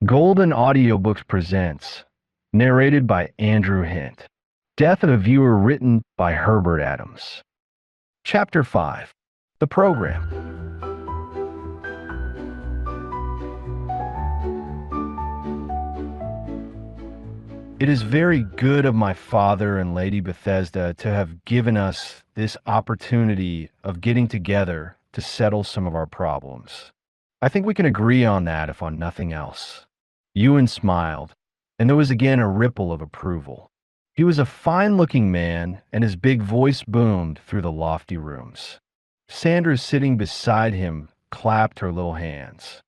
Golden Audiobooks presents, narrated by Andrew Hint. Death of a Viewer written by Herbert Adams. Chapter 5. The Program. It is very good of my father and Lady Bethesda to have given us this opportunity of getting together to settle some of our problems. I think we can agree on that, if on nothing else. Ewan smiled, and there was again a ripple of approval. He was a fine-looking man, and his big voice boomed through the lofty rooms. Sandra, sitting beside him, clapped her little hands.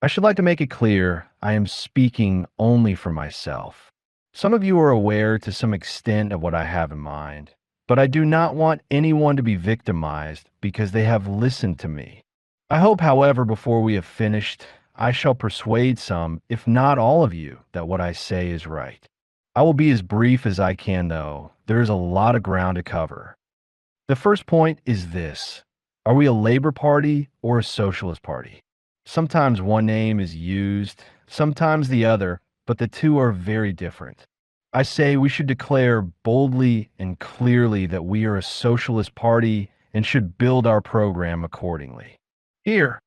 I should like to make it clear I am speaking only for myself. Some of you are aware to some extent of what I have in mind, but I do not want anyone to be victimized because they have listened to me. I hope, however, before we have finished, I shall persuade some, if not all of you, that what I say is right. I will be as brief as I can, though. There is a lot of ground to cover. The first point is this. Are we a Labor Party or a Socialist Party? Sometimes one name is used, sometimes the other, but the two are very different. I say we should declare boldly and clearly that we are a socialist party and should build our program accordingly. Here,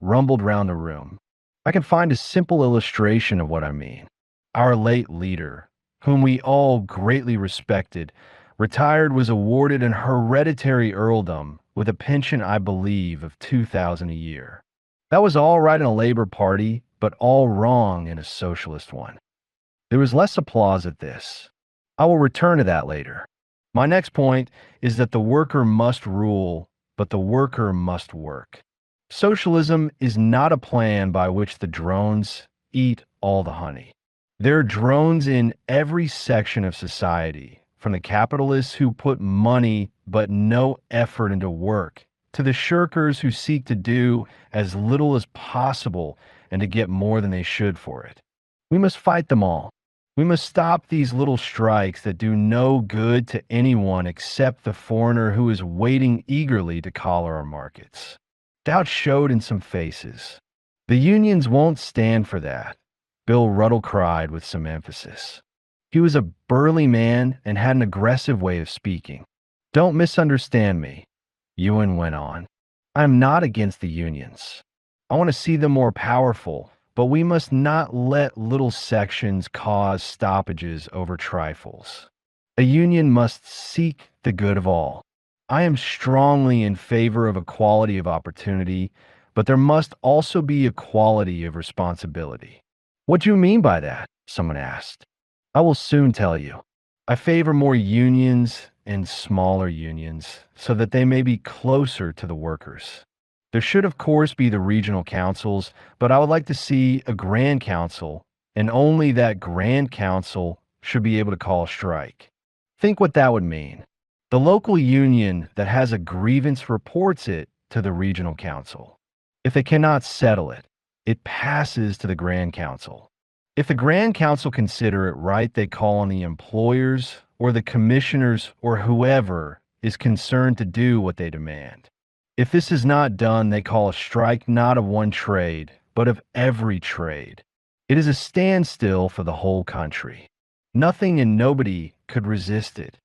rumbled round the room. I can find a simple illustration of what I mean. Our late leader, whom we all greatly respected, retired, was awarded an hereditary earldom with a pension, I believe, of $2,000 a year. That was all right in a Labor Party, but all wrong in a socialist one. There was less applause at this. I will return to that later. My next point is that the worker must rule, but the worker must work. Socialism is not a plan by which the drones eat all the honey. There are drones in every section of society, from the capitalists who put money but no effort into work, to the shirkers who seek to do as little as possible and to get more than they should for it. We must fight them all. We must stop these little strikes that do no good to anyone except the foreigner who is waiting eagerly to collar our markets. Doubt showed in some faces. The unions won't stand for that, Bill Ruddle cried with some emphasis. He was a burly man and had an aggressive way of speaking. Don't misunderstand me, Ewan went on. I am not against the unions. I want to see them more powerful, but we must not let little sections cause stoppages over trifles. A union must seek the good of all. I am strongly in favor of equality of opportunity, but there must also be equality of responsibility. What do you mean by that? Someone asked. I will soon tell you. I favor more unions and smaller unions so that they may be closer to the workers. There should, of course, be the regional councils, but I would like to see a grand council, and only that grand council should be able to call a strike. Think what that would mean. The local union that has a grievance reports it to the regional council. If they cannot settle it, it passes to the grand council. If the grand council consider it right, they call on the employers or the commissioners or whoever is concerned to do what they demand. If this is not done, they call a strike not of one trade, but of every trade. It is a standstill for the whole country. Nothing and nobody could resist it.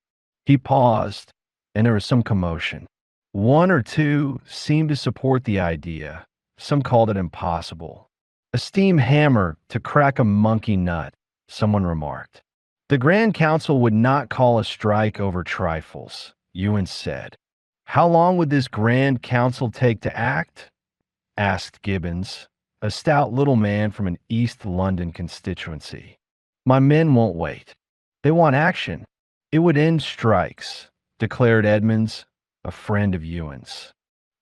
He paused, and there was some commotion. One or two seemed to support the idea. Some called it impossible. A steam hammer to crack a monkey nut, someone remarked. The Grand Council would not call a strike over trifles, Ewan said. How long would this Grand Council take to act? Asked Gibbons, a stout little man from an East London constituency. My men won't wait. They want action. It would end strikes, declared Edmonds, a friend of Ewan's.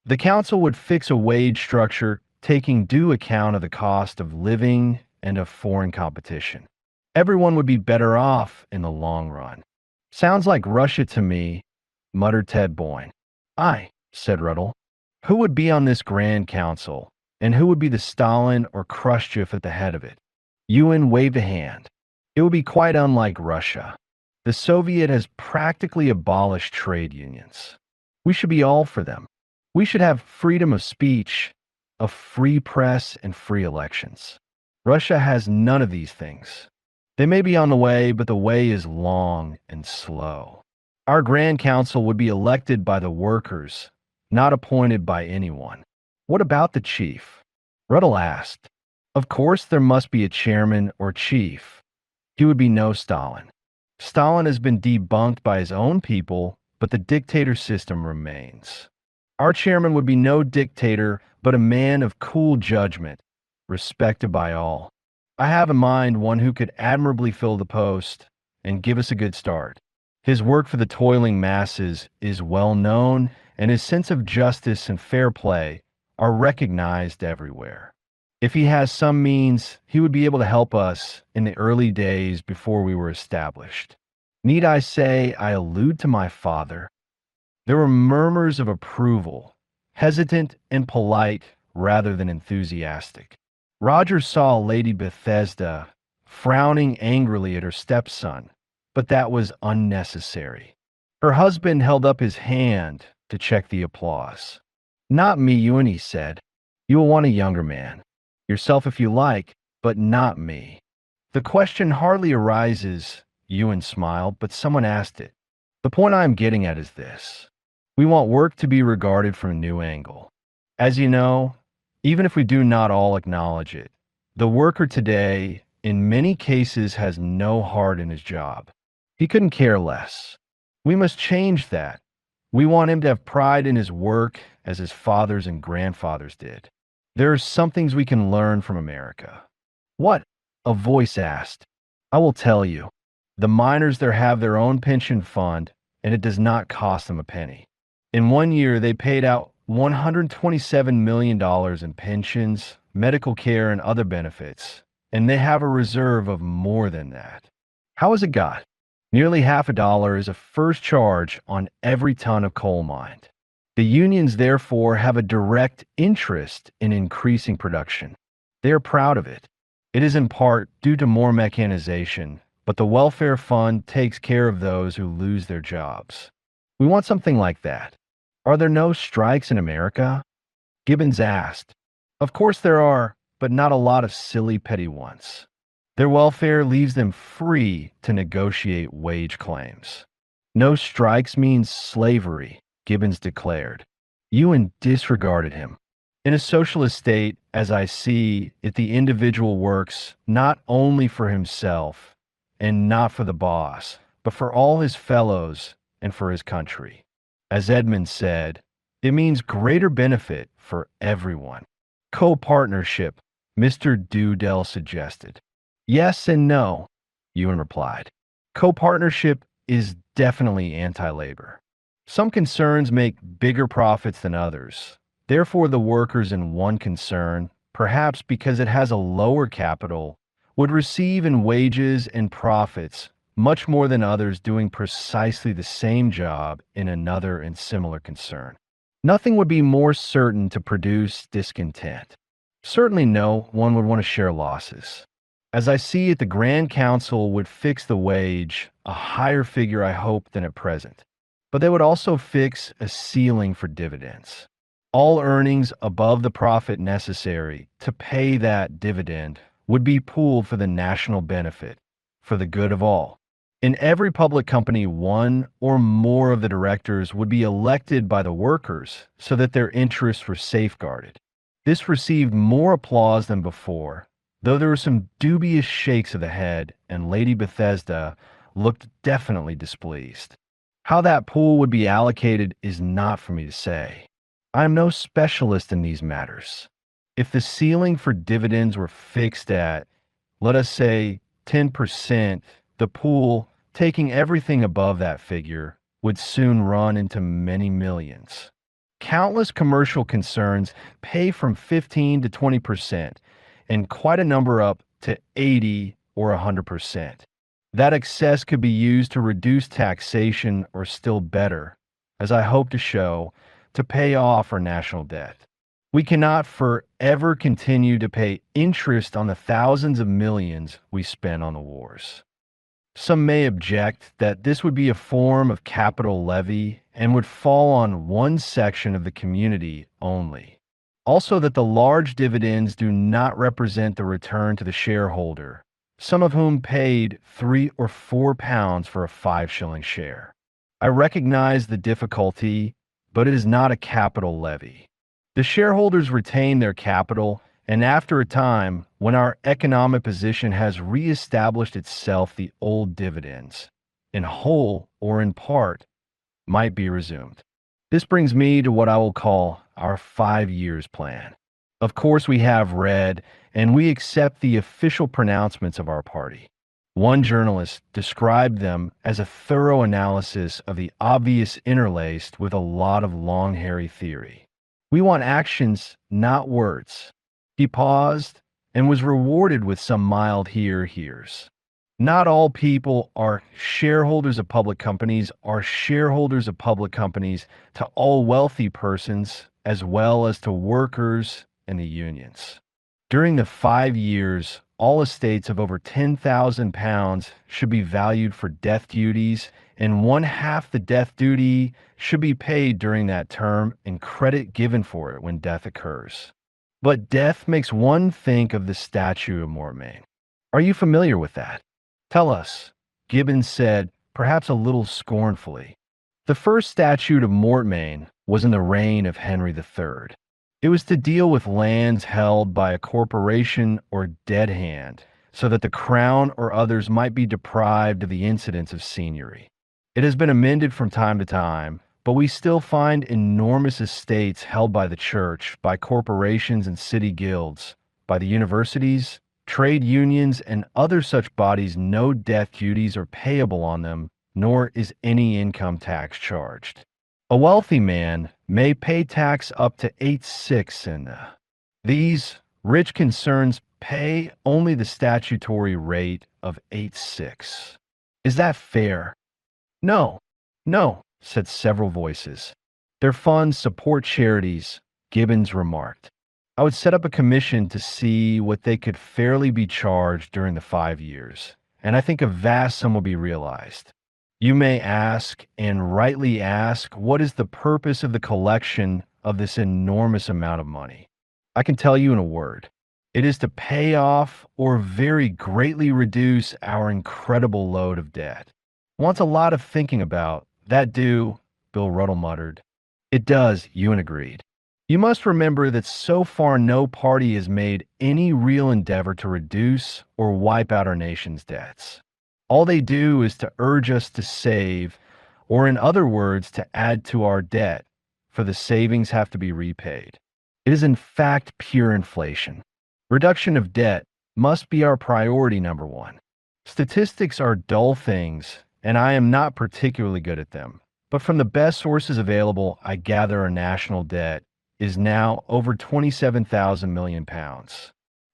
The council would fix a wage structure taking due account of the cost of living and of foreign competition. Everyone would be better off in the long run. Sounds like Russia to me, muttered Ted Boyne. Aye, said Ruddle. Who would be on this Grand Council, and who would be the Stalin or Khrushchev at the head of it? Ewan waved a hand. It would be quite unlike Russia. The Soviet has practically abolished trade unions. We should be all for them. We should have freedom of speech, a free press, and free elections. Russia has none of these things. They may be on the way, but the way is long and slow. Our Grand Council would be elected by the workers, not appointed by anyone. What about the chief? Ruddle asked. Of course, there must be a chairman or chief. He would be no Stalin. Stalin has been debunked by his own people, but the dictator system remains. Our chairman would be no dictator, but a man of cool judgment, respected by all. I have in mind one who could admirably fill the post and give us a good start. His work for the toiling masses is well known, and his sense of justice and fair play are recognized everywhere. If he has some means, he would be able to help us in the early days before we were established. Need I say I allude to my father? There were murmurs of approval, hesitant and polite rather than enthusiastic. Roger saw Lady Bethesda frowning angrily at her stepson, but that was unnecessary. Her husband held up his hand to check the applause. Not me, Ewan, he said. You will want a younger man. Yourself if you like, but not me. The question hardly arises, Ewan smiled, but someone asked it. The point I am getting at is this. We want work to be regarded from a new angle. As you know, even if we do not all acknowledge it, the worker today, in many cases, has no heart in his job. He couldn't care less. We must change that. We want him to have pride in his work as his fathers and grandfathers did. There are some things we can learn from America. What? A voice asked. I will tell you. The miners there have their own pension fund, and it does not cost them a penny. In 1 year, they paid out $127 million in pensions, medical care, and other benefits, and they have a reserve of more than that. How is it got? Nearly $0.50 is a first charge on every ton of coal mined. The unions, therefore, have a direct interest in increasing production. They are proud of it. It is in part due to more mechanization, but the welfare fund takes care of those who lose their jobs. We want something like that. Are there no strikes in America? Gibbons asked. Of course there are, but not a lot of silly petty ones. Their welfare leaves them free to negotiate wage claims. No strikes means slavery, Gibbons declared. Ewan disregarded him. In a socialist state, as I see it, the individual works not only for himself and not for the boss, but for all his fellows and for his country. As Edmund said, it means greater benefit for everyone. Co-partnership, Mr. Dudell suggested. Yes and no, Ewan replied. Co-partnership is definitely anti-labor. Some concerns make bigger profits than others. Therefore, the workers in one concern, perhaps because it has a lower capital, would receive in wages and profits much more than others doing precisely the same job in another and similar concern. Nothing would be more certain to produce discontent. Certainly no one would want to share losses. As I see it, the Grand Council would fix the wage, a higher figure I hope than at present. But they would also fix a ceiling for dividends. All earnings above the profit necessary to pay that dividend would be pooled for the national benefit, for the good of all. In every public company, one or more of the directors would be elected by the workers so that their interests were safeguarded. This received more applause than before, though there were some dubious shakes of the head, and Lady Bethesda looked definitely displeased. How that pool would be allocated is not for me to say. I am no specialist in these matters. If the ceiling for dividends were fixed at, let us say, 10%, the pool, taking everything above that figure, would soon run into many millions. Countless commercial concerns pay from 15 to 20%, and quite a number up to 80 or 100%. That excess could be used to reduce taxation, or still better, as I hope to show, to pay off our national debt. We cannot forever continue to pay interest on the thousands of millions we spend on the wars. Some may object that this would be a form of capital levy and would fall on one section of the community only. Also, that the large dividends do not represent the return to the shareholder, some of whom paid £3 or £4 for a 5 shilling share. I recognize the difficulty, but it is not a capital levy. The shareholders retain their capital, and after a time, when our economic position has reestablished itself, the old dividends, in whole or in part, might be resumed. This brings me to what I will call our 5 years plan. Of course, we have read and we accept the official pronouncements of our party. One journalist described them as a thorough analysis of the obvious interlaced with a lot of long, hairy theory. We want actions, not words. He paused and was rewarded with some mild here's. Not all people are shareholders of public companies, are shareholders of public companies to all wealthy persons as well as to workers and the unions. During the 5 years, all estates of over £10,000 should be valued for death duties, and one half the death duty should be paid during that term and credit given for it when death occurs. But death makes one think of the statute of Mortmain. Are you familiar with that? Tell us, Gibbons said, perhaps a little scornfully. The first statute of Mortmain was in the reign of Henry III. It was to deal with lands held by a corporation or dead hand, so that the crown or others might be deprived of the incidents of seigneury. It has been amended from time to time, but we still find enormous estates held by the church, by corporations and city guilds, by the universities, trade unions, and other such bodies. No death duties are payable on them, nor is any income tax charged. A wealthy man may pay tax up to 8/6 in these rich concerns pay only the statutory rate of 8/6. Is that fair? No, no, said several voices. Their funds support charities, Gibbons remarked. I would set up a commission to see what they could fairly be charged during the 5 years, and I think a vast sum will be realized. You may ask, and rightly ask, what is the purpose of the collection of this enormous amount of money? I can tell you in a word. It is to pay off or very greatly reduce our incredible load of debt. Wants a lot of thinking about. That do, Bill Ruddle muttered. It does, Ewan agreed. You must remember that so far no party has made any real endeavor to reduce or wipe out our nation's debts. All they do is to urge us to save, or in other words, to add to our debt, for the savings have to be repaid. It is in fact pure inflation. Reduction of debt must be our priority number one. Statistics are dull things, and I am not particularly good at them. But from the best sources available, I gather our national debt is now over £27,000 million.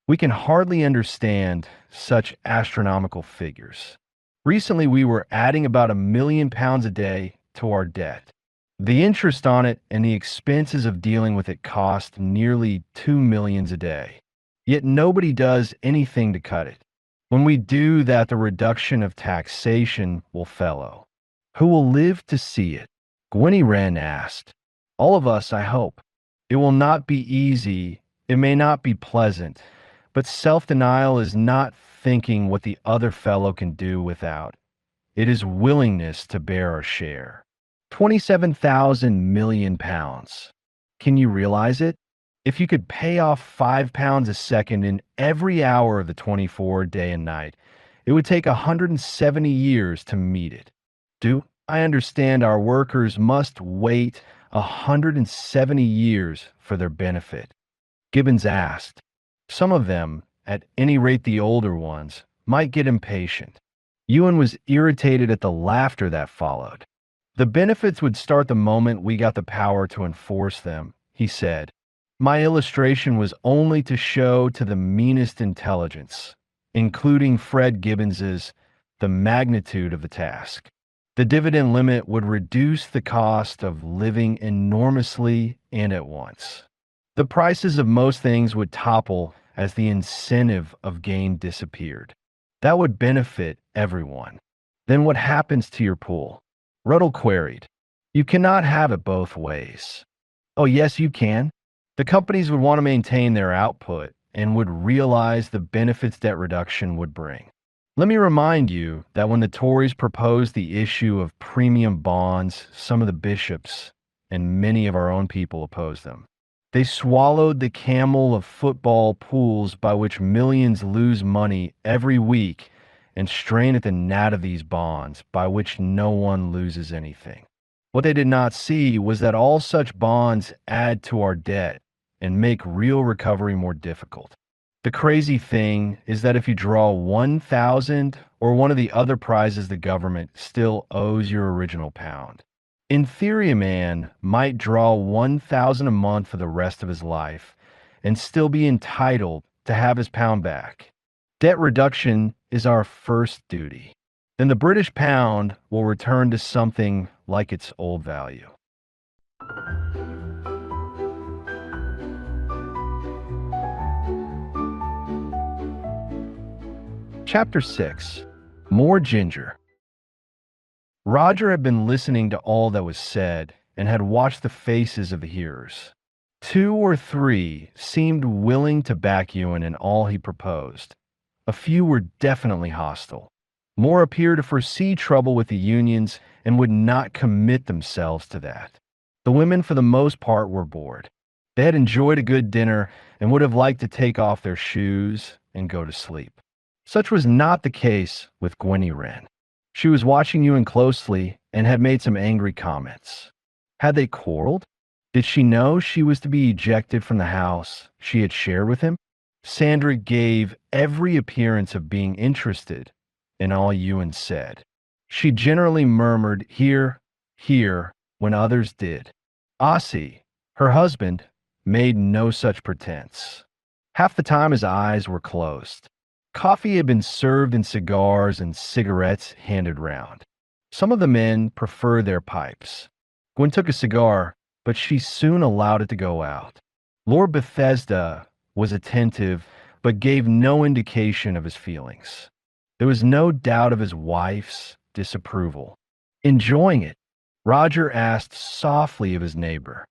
We can hardly understand such astronomical figures. Recently, we were adding about £1 million a day to our debt. The interest on it and the expenses of dealing with it cost nearly £2 million a day. Yet nobody does anything to cut it. When we do that, the reduction of taxation will follow. Who will live to see it? Gwynnie Wren asked. All of us, I hope. It will not be easy, it may not be pleasant, but self-denial is not thinking what the other fellow can do without. It is willingness to bear our share. £27,000 million. Can you realize it? If you could pay off £5 a second in every hour of the 24 day and night, it would take 170 years to meet it. Do I understand our workers must wait 170 years for their benefit? Gibbons asked. Some of them, at any rate the older ones, might get impatient. Ewan was irritated at the laughter that followed. The benefits would start the moment we got the power to enforce them, he said. My illustration was only to show to the meanest intelligence, including Fred Gibbons's, the magnitude of the task. The dividend limit would reduce the cost of living enormously and at once. The prices of most things would topple as the incentive of gain disappeared. That would benefit everyone. Then what happens to your pool? Ruddle queried. You cannot have it both ways. Oh, yes, you can. The companies would want to maintain their output and would realize the benefits debt reduction would bring. Let me remind you that when the Tories proposed the issue of premium bonds, some of the bishops and many of our own people opposed them. They swallowed the camel of football pools by which millions lose money every week and strain at the gnat of these bonds by which no one loses anything. What they did not see was that all such bonds add to our debt and make real recovery more difficult. The crazy thing is that if you draw 1,000 or one of the other prizes, the government still owes your original pound. In theory, a man might draw 1,000 a month for the rest of his life and still be entitled to have his pound back. Debt reduction is our first duty. Then the British pound will return to something like its old value. Chapter 6. More Ginger. Roger had been listening to all that was said and had watched the faces of the hearers. 2 or 3 seemed willing to back Ewan in all he proposed. A few were definitely hostile. More appeared to foresee trouble with the unions and would not commit themselves to that. The women, for the most part, were bored. They had enjoyed a good dinner and would have liked to take off their shoes and go to sleep. Such was not the case with Gwenny Wren. She was watching Ewan closely and had made some angry comments. Had they quarreled? Did she know she was to be ejected from the house she had shared with him? Sandra gave every appearance of being interested in all Ewan said. She generally murmured here, here, when others did. Ossie, her husband, made no such pretense. Half the time his eyes were closed. Coffee had been served and cigars and cigarettes handed round. Some of the men preferred their pipes. Gwen took a cigar, but she soon allowed it to go out. Lord Bethesda was attentive, but gave no indication of his feelings. There was no doubt of his wife's disapproval. Enjoying it, Roger asked softly of his neighbor.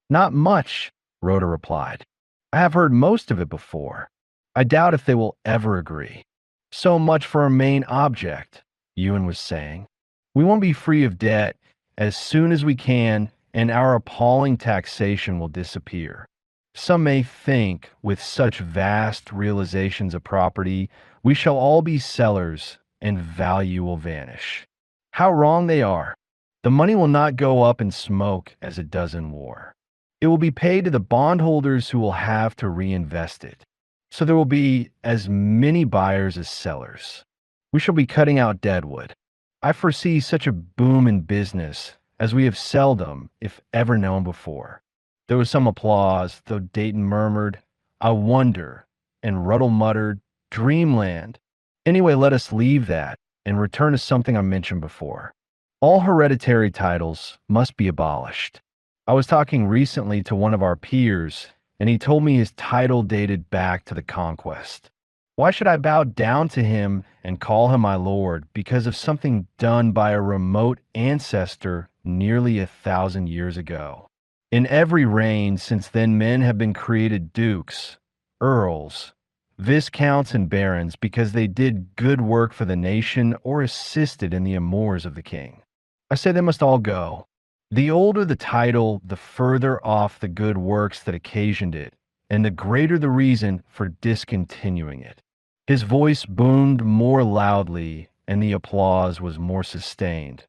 Not much, Rhoda replied. I have heard most of it before. I doubt if they will ever agree. So much for our main object, Ewan was saying. We won't be free of debt as soon as we can, and our appalling taxation will disappear. Some may think, with such vast realizations of property, we shall all be sellers and value will vanish. How wrong they are. The money will not go up in smoke as it does in war. It will be paid to the bondholders who will have to reinvest it. So there will be as many buyers as sellers. We shall be cutting out deadwood. I foresee such a boom in business as we have seldom, if ever, known before. There was some applause, though Dayton murmured, I wonder, and Ruddle muttered, Dreamland. Anyway, let us leave that and return to something I mentioned before. All hereditary titles must be abolished. I was talking recently to one of our peers, and he told me his title dated back to the conquest. Why should I bow down to him and call him my lord because of something done by a remote ancestor nearly 1,000 years ago? In every reign since then, men have been created dukes, earls, viscounts, and barons because they did good work for the nation or assisted in the amours of the king. I say they must all go. The older the title, the further off the good works that occasioned it, and the greater the reason for discontinuing it. His voice boomed more loudly, and the applause was more sustained,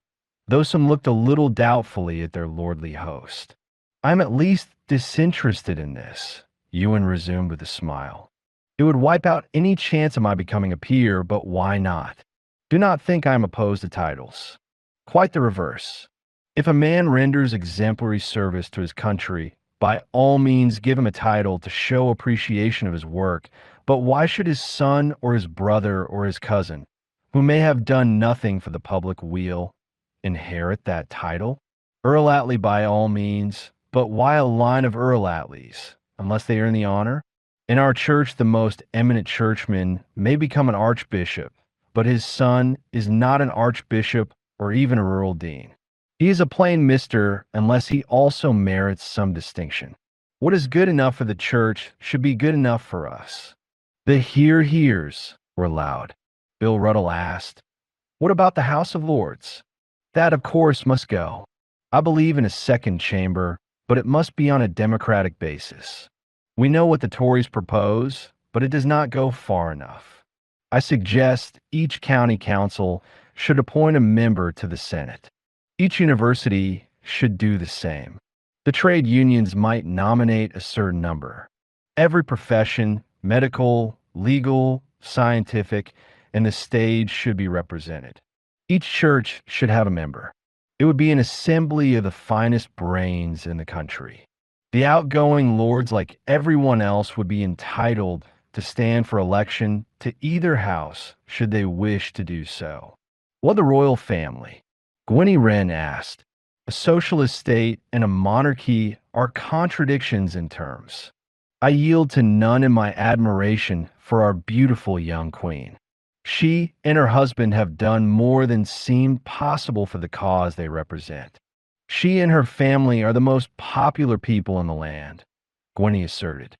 though some looked a little doubtfully at their lordly host. I'm at least disinterested in this, Ewan resumed with a smile. It would wipe out any chance of my becoming a peer, but why not? Do not think I am opposed to titles. Quite the reverse. If a man renders exemplary service to his country, by all means give him a title to show appreciation of his work, but why should his son or his brother or his cousin, who may have done nothing for the public weal, inherit that title? Earl Attley by all means, but why a line of Earl Attleys, unless they earn the honor? In our church, the most eminent churchman may become an archbishop, but his son is not an archbishop or even a rural dean. He is a plain mister unless he also merits some distinction. What is good enough for the church should be good enough for us. The hears were loud. Bill Ruddle asked, "What about the House of Lords?" "That, of course, must go. I believe in a second chamber, but it must be on a democratic basis. We know what the Tories propose, but it does not go far enough. I suggest each county council should appoint a member to the Senate. Each university should do the same. The trade unions might nominate a certain number. Every profession, medical, legal, scientific, and the stage should be represented. Each church should have a member. It would be an assembly of the finest brains in the country. The outgoing lords, like everyone else, would be entitled to stand for election to either house should they wish to do so." "What the royal family?" Gwenny Wren asked. "A socialist state and a monarchy are contradictions in terms. I yield to none in my admiration for our beautiful young queen. She and her husband have done more than seemed possible for the cause they represent. She and her family are the most popular people in the land," Gwenny asserted.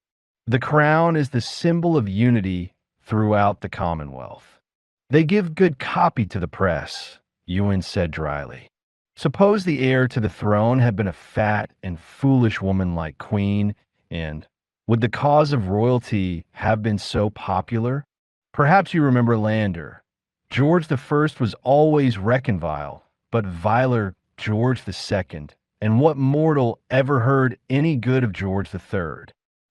"The crown is the symbol of unity throughout the Commonwealth. They give good copy to the press," Ewan said dryly. "Suppose the heir to the throne had been a fat and foolish woman like Queen, and would the cause of royalty have been so popular? Perhaps you remember Lander. George I was always Reckonvile, but viler George II, and what mortal ever heard any good of George III?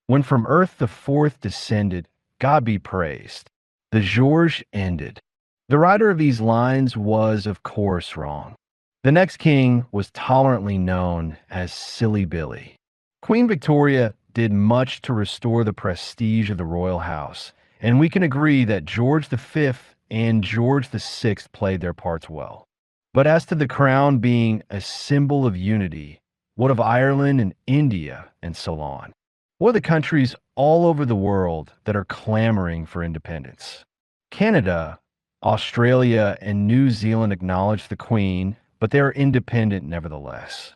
When from earth the fourth descended, God be praised. The George ended." The writer of these lines was, of course, wrong. The next king was tolerantly known as Silly Billy. Queen Victoria did much to restore the prestige of the royal house, and we can agree that George V and George VI played their parts well. But as to the crown being a symbol of unity, what of Ireland and India and so on? What are the countries all over the world that are clamoring for independence? Canada, Australia, and New Zealand acknowledge the Queen, but they are independent nevertheless.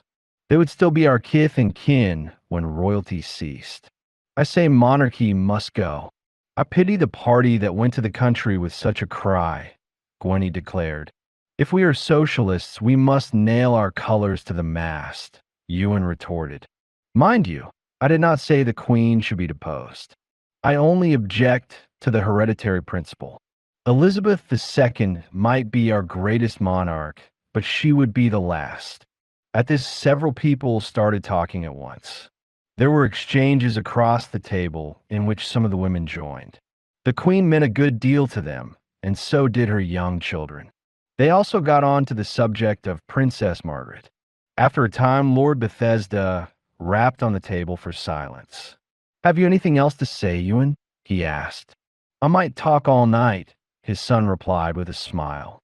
They would still be our kith and kin when royalty ceased. I say monarchy must go. I pity the party that went to the country with such a cry, Gwenny declared. "If we are socialists, we must nail our colors to the mast," Ewan retorted. "Mind you, I did not say the Queen should be deposed. I only object to the hereditary principle. Elizabeth II might be our greatest monarch, but she would be the last." At this, several people started talking at once. There were exchanges across the table in which some of the women joined. The Queen meant a good deal to them, and so did her young children. They also got on to the subject of Princess Margaret. After a time, Lord Bethesda rapped on the table for silence. "Have you anything else to say, Ewan?" he asked. "I might talk all night," his son replied with a smile.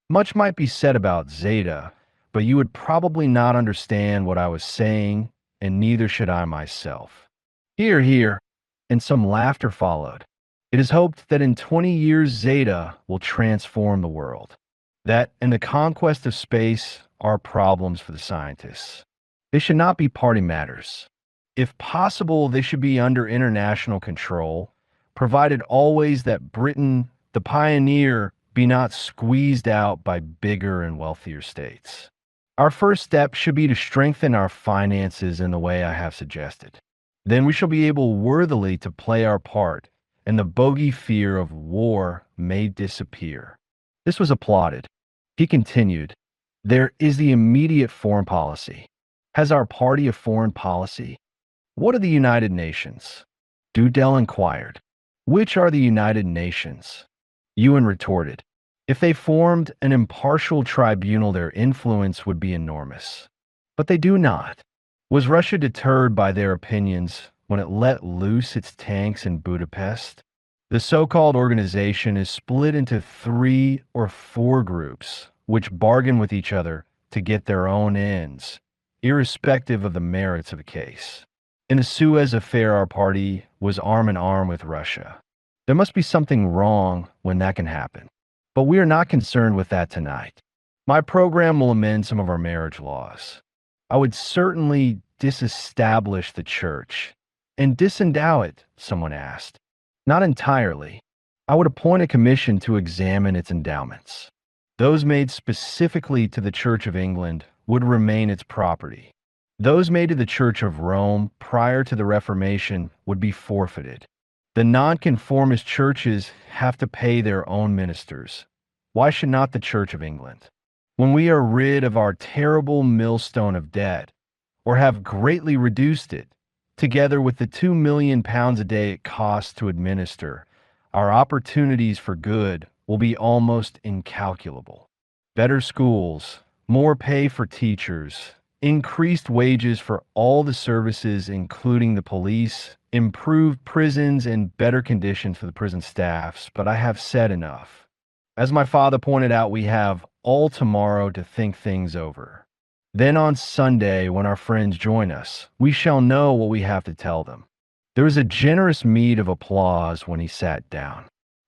"Much might be said about Zeta, but you would probably not understand what I was saying, and neither should I myself." "Hear, hear," and some laughter followed. It is hoped that in 20 years Zeta will transform the world. That and the conquest of space are problems for the scientists. They should not be party matters. If possible, they should be under international control, provided always that Britain, the pioneer, be not squeezed out by bigger and wealthier states. Our first step should be to strengthen our finances in the way I have suggested. Then we shall be able worthily to play our part, and the bogey fear of war may disappear. This was applauded. He continued, "There is the immediate foreign policy. Has our party a foreign policy? What are the United Nations?" Dudell inquired. "Which are the United Nations?" Ewan retorted. "If they formed an impartial tribunal, their influence would be enormous. But they do not. Was Russia deterred by their opinions when it let loose its tanks in Budapest? The so-called organization is split into 3 or 4 groups, which bargain with each other to get their own ends, irrespective of the merits of the case. In the Suez affair, our party was arm in arm with Russia. There must be something wrong when that can happen. But we are not concerned with that tonight. My program will amend some of our marriage laws. I would certainly disestablish the church And disendow it, someone asked. Not entirely. I would appoint a commission to examine its endowments. Those made specifically to the Church of England would remain its property. Those made to the Church of Rome prior to the Reformation would be forfeited. The nonconformist churches have to pay their own ministers. Why should not the Church of England? When we are rid of our terrible millstone of debt, or have greatly reduced it, together with the £2 million a day it costs to administer, our opportunities for good will be almost incalculable. Better schools, more pay for teachers, increased wages for all the services, including the police, improved prisons, and better conditions for the prison staffs, but I have said enough. As my father pointed out, we have all tomorrow to think things over. Then on Sunday, when our friends join us, we shall know what we have to tell them. There was a generous meed of applause when he sat down.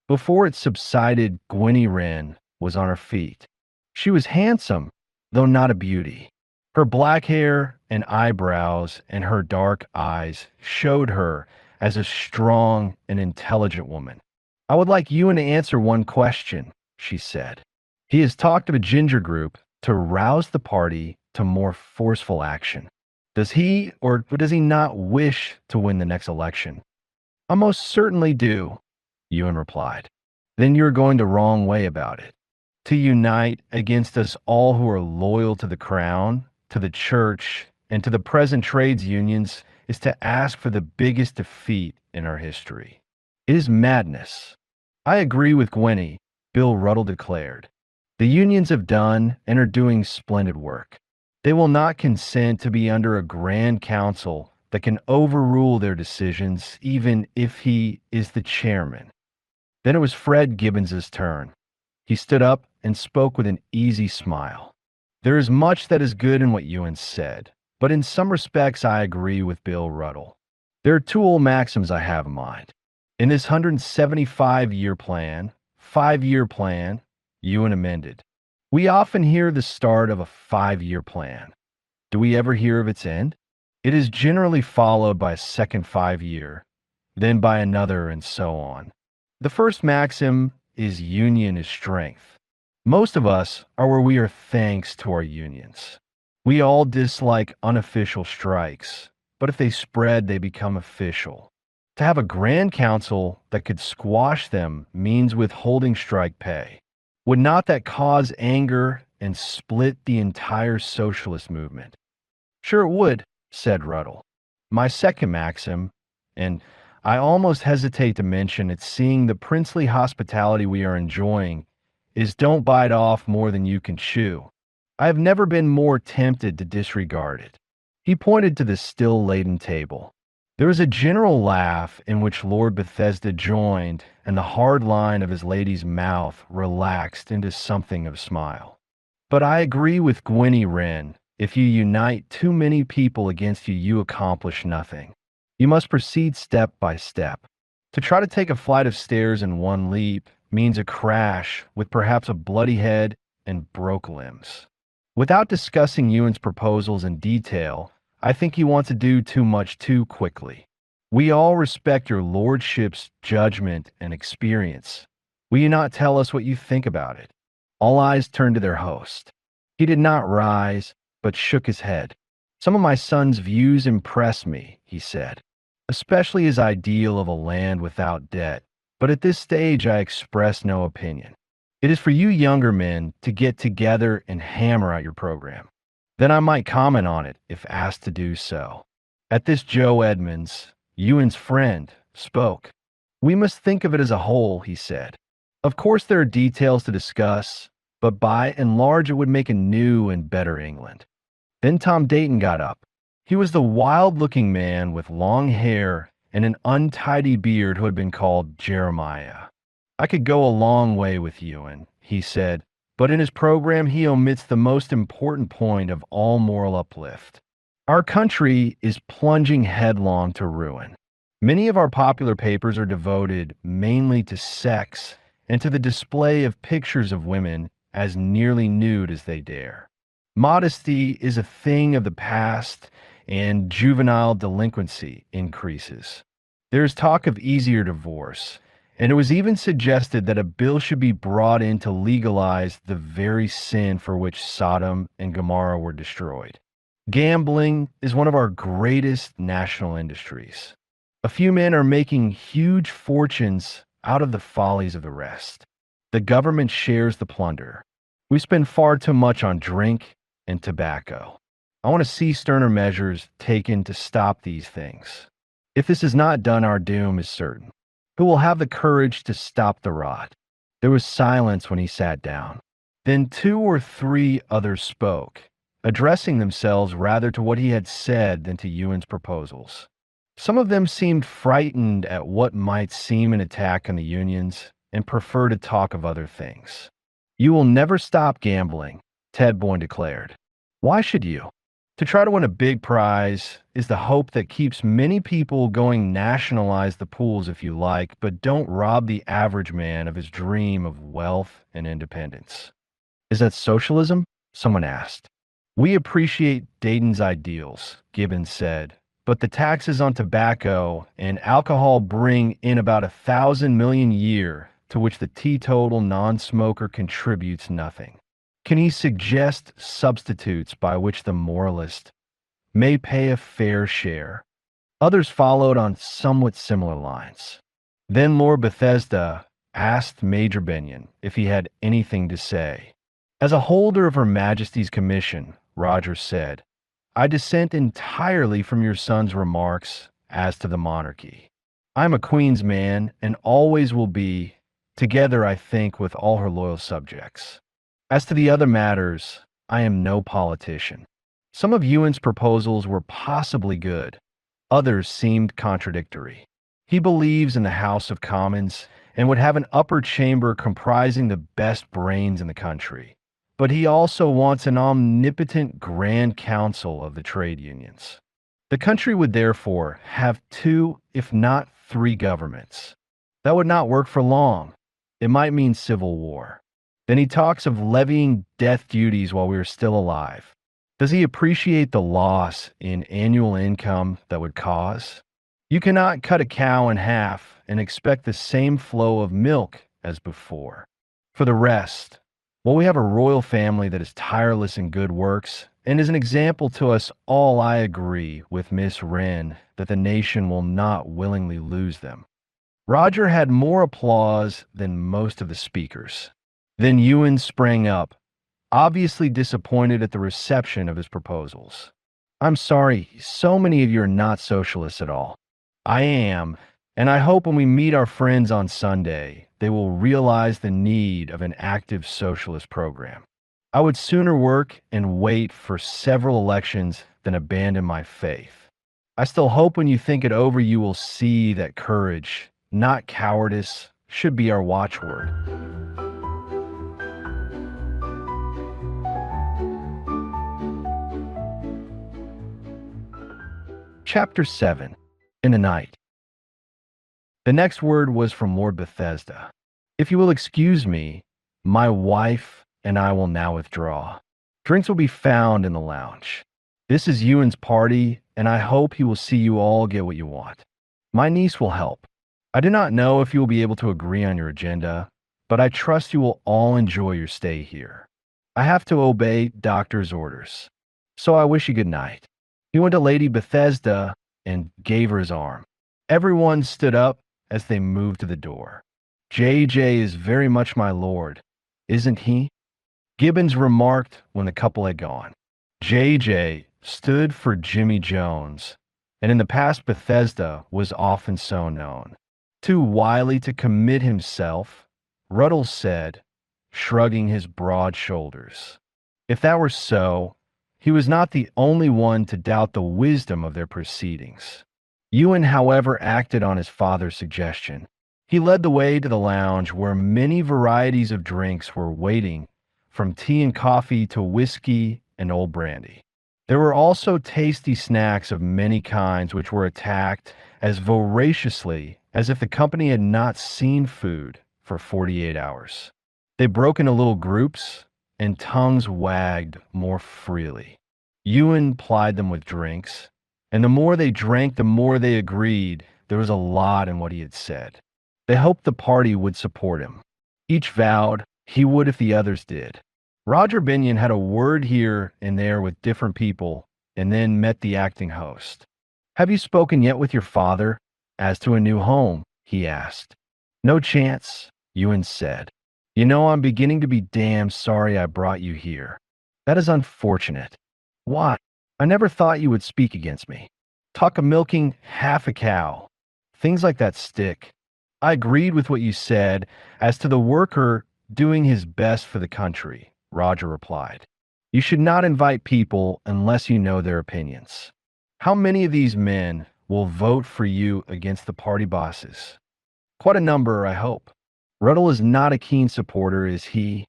Before it subsided, Gwenny Wren was on her feet. She was handsome, though not a beauty. Her black hair and eyebrows and her dark eyes showed her as a strong and intelligent woman. I would like Ewan to answer one question, she said. He has talked of a ginger group to rouse the party to more forceful action. Does he or does he not wish to win the next election? I most certainly do, Ewan replied. Then you're going the wrong way about it. To unite against us all who are loyal to the crown, to the church, and to the present trades unions is to ask for the biggest defeat in our history. It is madness. I agree with Gwenny, Bill Ruddle declared. The unions have done and are doing splendid work. They will not consent to be under a grand council that can overrule their decisions, even if he is the chairman. Then it was Fred Gibbons's turn. He stood up and spoke with an easy smile. There is much that is good in what Ewan said, but in some respects I agree with Bill Ruddle. There are two old maxims I have in mind. In this 175-year plan, 5-year plan, Ewan amended. We often hear the start of a 5-year plan. Do we ever hear of its end? It is generally followed by a second 5-year, then by another, and so on. The first maxim is union is strength. Most of us are where we are thanks to our unions. We all dislike unofficial strikes, but if they spread, they become official. To have a grand council that could squash them means withholding strike pay. Would not that cause anger and split the entire socialist movement? Sure it would, said Ruddle. My second maxim, and I almost hesitate to mention it seeing the princely hospitality we are enjoying, is don't bite off more than you can chew. I have never been more tempted to disregard it. He pointed to the still-laden table. There was a general laugh in which Lord Bethesda joined, and the hard line of his lady's mouth relaxed into something of a smile. But I agree with Gwenny Wren. If you unite too many people against you, you accomplish nothing. You must proceed step by step. To try to take a flight of stairs in one leap means a crash with perhaps a bloody head and broke limbs. Without discussing Ewan's proposals in detail, I think he wants to do too much too quickly. We all respect your lordship's judgment and experience. Will you not tell us what you think about it? All eyes turned to their host. He did not rise, but shook his head. Some of my son's views impress me, he said, especially his ideal of a land without debt. But at this stage, I express no opinion. It is for you younger men to get together and hammer out your program. Then I might comment on it if asked to do so. At this, Joe Edmonds, Ewan's friend, spoke. We must think of it as a whole, he said. Of course there are details to discuss, but by and large it would make a new and better England. Then Tom Dayton got up. He was the wild-looking man with long hair and an untidy beard who had been called Jeremiah. I could go a long way with Ewan, he said, but in his program he omits the most important point of all moral uplift. Our country is plunging headlong to ruin. Many of our popular papers are devoted mainly to sex and to the display of pictures of women as nearly nude as they dare. Modesty is a thing of the past, and juvenile delinquency increases. There's talk of easier divorce, and it was even suggested that a bill should be brought in to legalize the very sin for which Sodom and Gomorrah were destroyed. Gambling is one of our greatest national industries. A few men are making huge fortunes out of the follies of the rest. The government shares the plunder. We spend far too much on drink and tobacco. I want to see sterner measures taken to stop these things. If this is not done, our doom is certain. Who will have the courage to stop the rot? There was silence when he sat down. Then 2 or 3 others spoke, addressing themselves rather to what he had said than to Ewan's proposals. Some of them seemed frightened at what might seem an attack on the unions and prefer to talk of other things. You will never stop gambling, Ted Boyne declared. Why should you? To try to win a big prize is the hope that keeps many people going. Nationalize the pools if you like, but don't rob the average man of his dream of wealth and independence. Is that socialism? Someone asked. We appreciate Dayton's ideals, Gibbons said, but the taxes on tobacco and alcohol bring in about $1,000 million a year, to which the teetotal non-smoker contributes nothing. Can he suggest substitutes by which the moralist may pay a fair share? Others followed on somewhat similar lines. Then Lord Bethesda asked Major Benyon if he had anything to say. As a holder of Her Majesty's commission, Rogers said, I dissent entirely from your son's remarks as to the monarchy. I'm a Queen's man and always will be, together I think with all her loyal subjects. As to the other matters, I am no politician. Some of Ewan's proposals were possibly good. Others seemed contradictory. He believes in the House of Commons and would have an upper chamber comprising the best brains in the country. But he also wants an omnipotent Grand Council of the trade unions. The country would therefore have 2, if not 3 governments. That would not work for long. It might mean civil war. Then he talks of levying death duties while we are still alive. Does he appreciate the loss in annual income that would cause? You cannot cut a cow in half and expect the same flow of milk as before. For the rest, while we have a royal family that is tireless in good works and is an example to us all, I agree with Miss Wren that the nation will not willingly lose them. Roger had more applause than most of the speakers. Then Ewan sprang up, obviously disappointed at the reception of his proposals. I'm sorry, so many of you are not socialists at all. I am, and I hope when we meet our friends on Sunday, they will realize the need of an active socialist program. I would sooner work and wait for several elections than abandon my faith. I still hope when you think it over, you will see that courage, not cowardice, should be our watchword. Chapter 7. In the Night. The next word was from Lord Bethesda. If you will excuse me, my wife and I will now withdraw. Drinks will be found in the lounge. This is Ewan's party, and I hope he will see you all get what you want. My niece will help. I do not know if you will be able to agree on your agenda, but I trust you will all enjoy your stay here. I have to obey doctor's orders, so I wish you good night. He went to Lady Bethesda and gave her his arm. Everyone stood up as they moved to the door. J.J. is very much my lord, isn't he? Gibbons remarked when the couple had gone. J.J. stood for Jimmy Jones, and in the past Bethesda was often so known. Too wily to commit himself, Ruddles said, shrugging his broad shoulders. If that were so, he was not the only one to doubt the wisdom of their proceedings. Ewan, however, acted on his father's suggestion. He led the way to the lounge where many varieties of drinks were waiting, from tea and coffee to whiskey and old brandy. There were also tasty snacks of many kinds which were attacked as voraciously as if the company had not seen food for 48 hours. They broke into little groups, and tongues wagged more freely. Ewan plied them with drinks, And the more they drank, the more they agreed there was a lot in what he had said. They hoped the party would support him. Each vowed he would if the others did. Roger Binion had a word here and there with different people and then met the acting host. Have you spoken yet with your father as to a new home? He asked. No chance, Ewan said. You know, I'm beginning to be damn sorry I brought you here. That is unfortunate. Why? I never thought you would speak against me. Talk of milking half a cow. Things like that stick. I agreed with what you said as to the worker doing his best for the country, Roger replied. You should not invite people unless you know their opinions. How many of these men will vote for you against the party bosses? Quite a number, I hope. Ruddle is not a keen supporter, is he?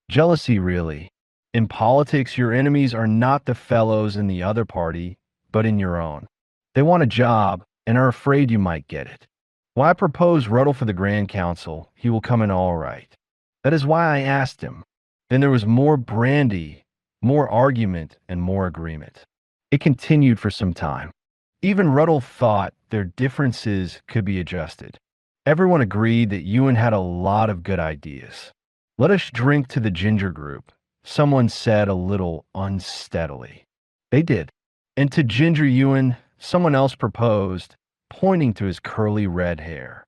Jealousy, really. In politics, your enemies are not the fellows in the other party, but in your own. They want a job and are afraid you might get it. Why propose Ruddle for the Grand Council? He will come in all right. That is why I asked him. Then there was more brandy, more argument, and more agreement. It continued for some time. Even Ruddle thought their differences could be adjusted. Everyone agreed that Ewan had a lot of good ideas. Let us drink to the ginger group, someone said a little unsteadily. They did. And to Ginger Ewan, someone else proposed, pointing to his curly red hair.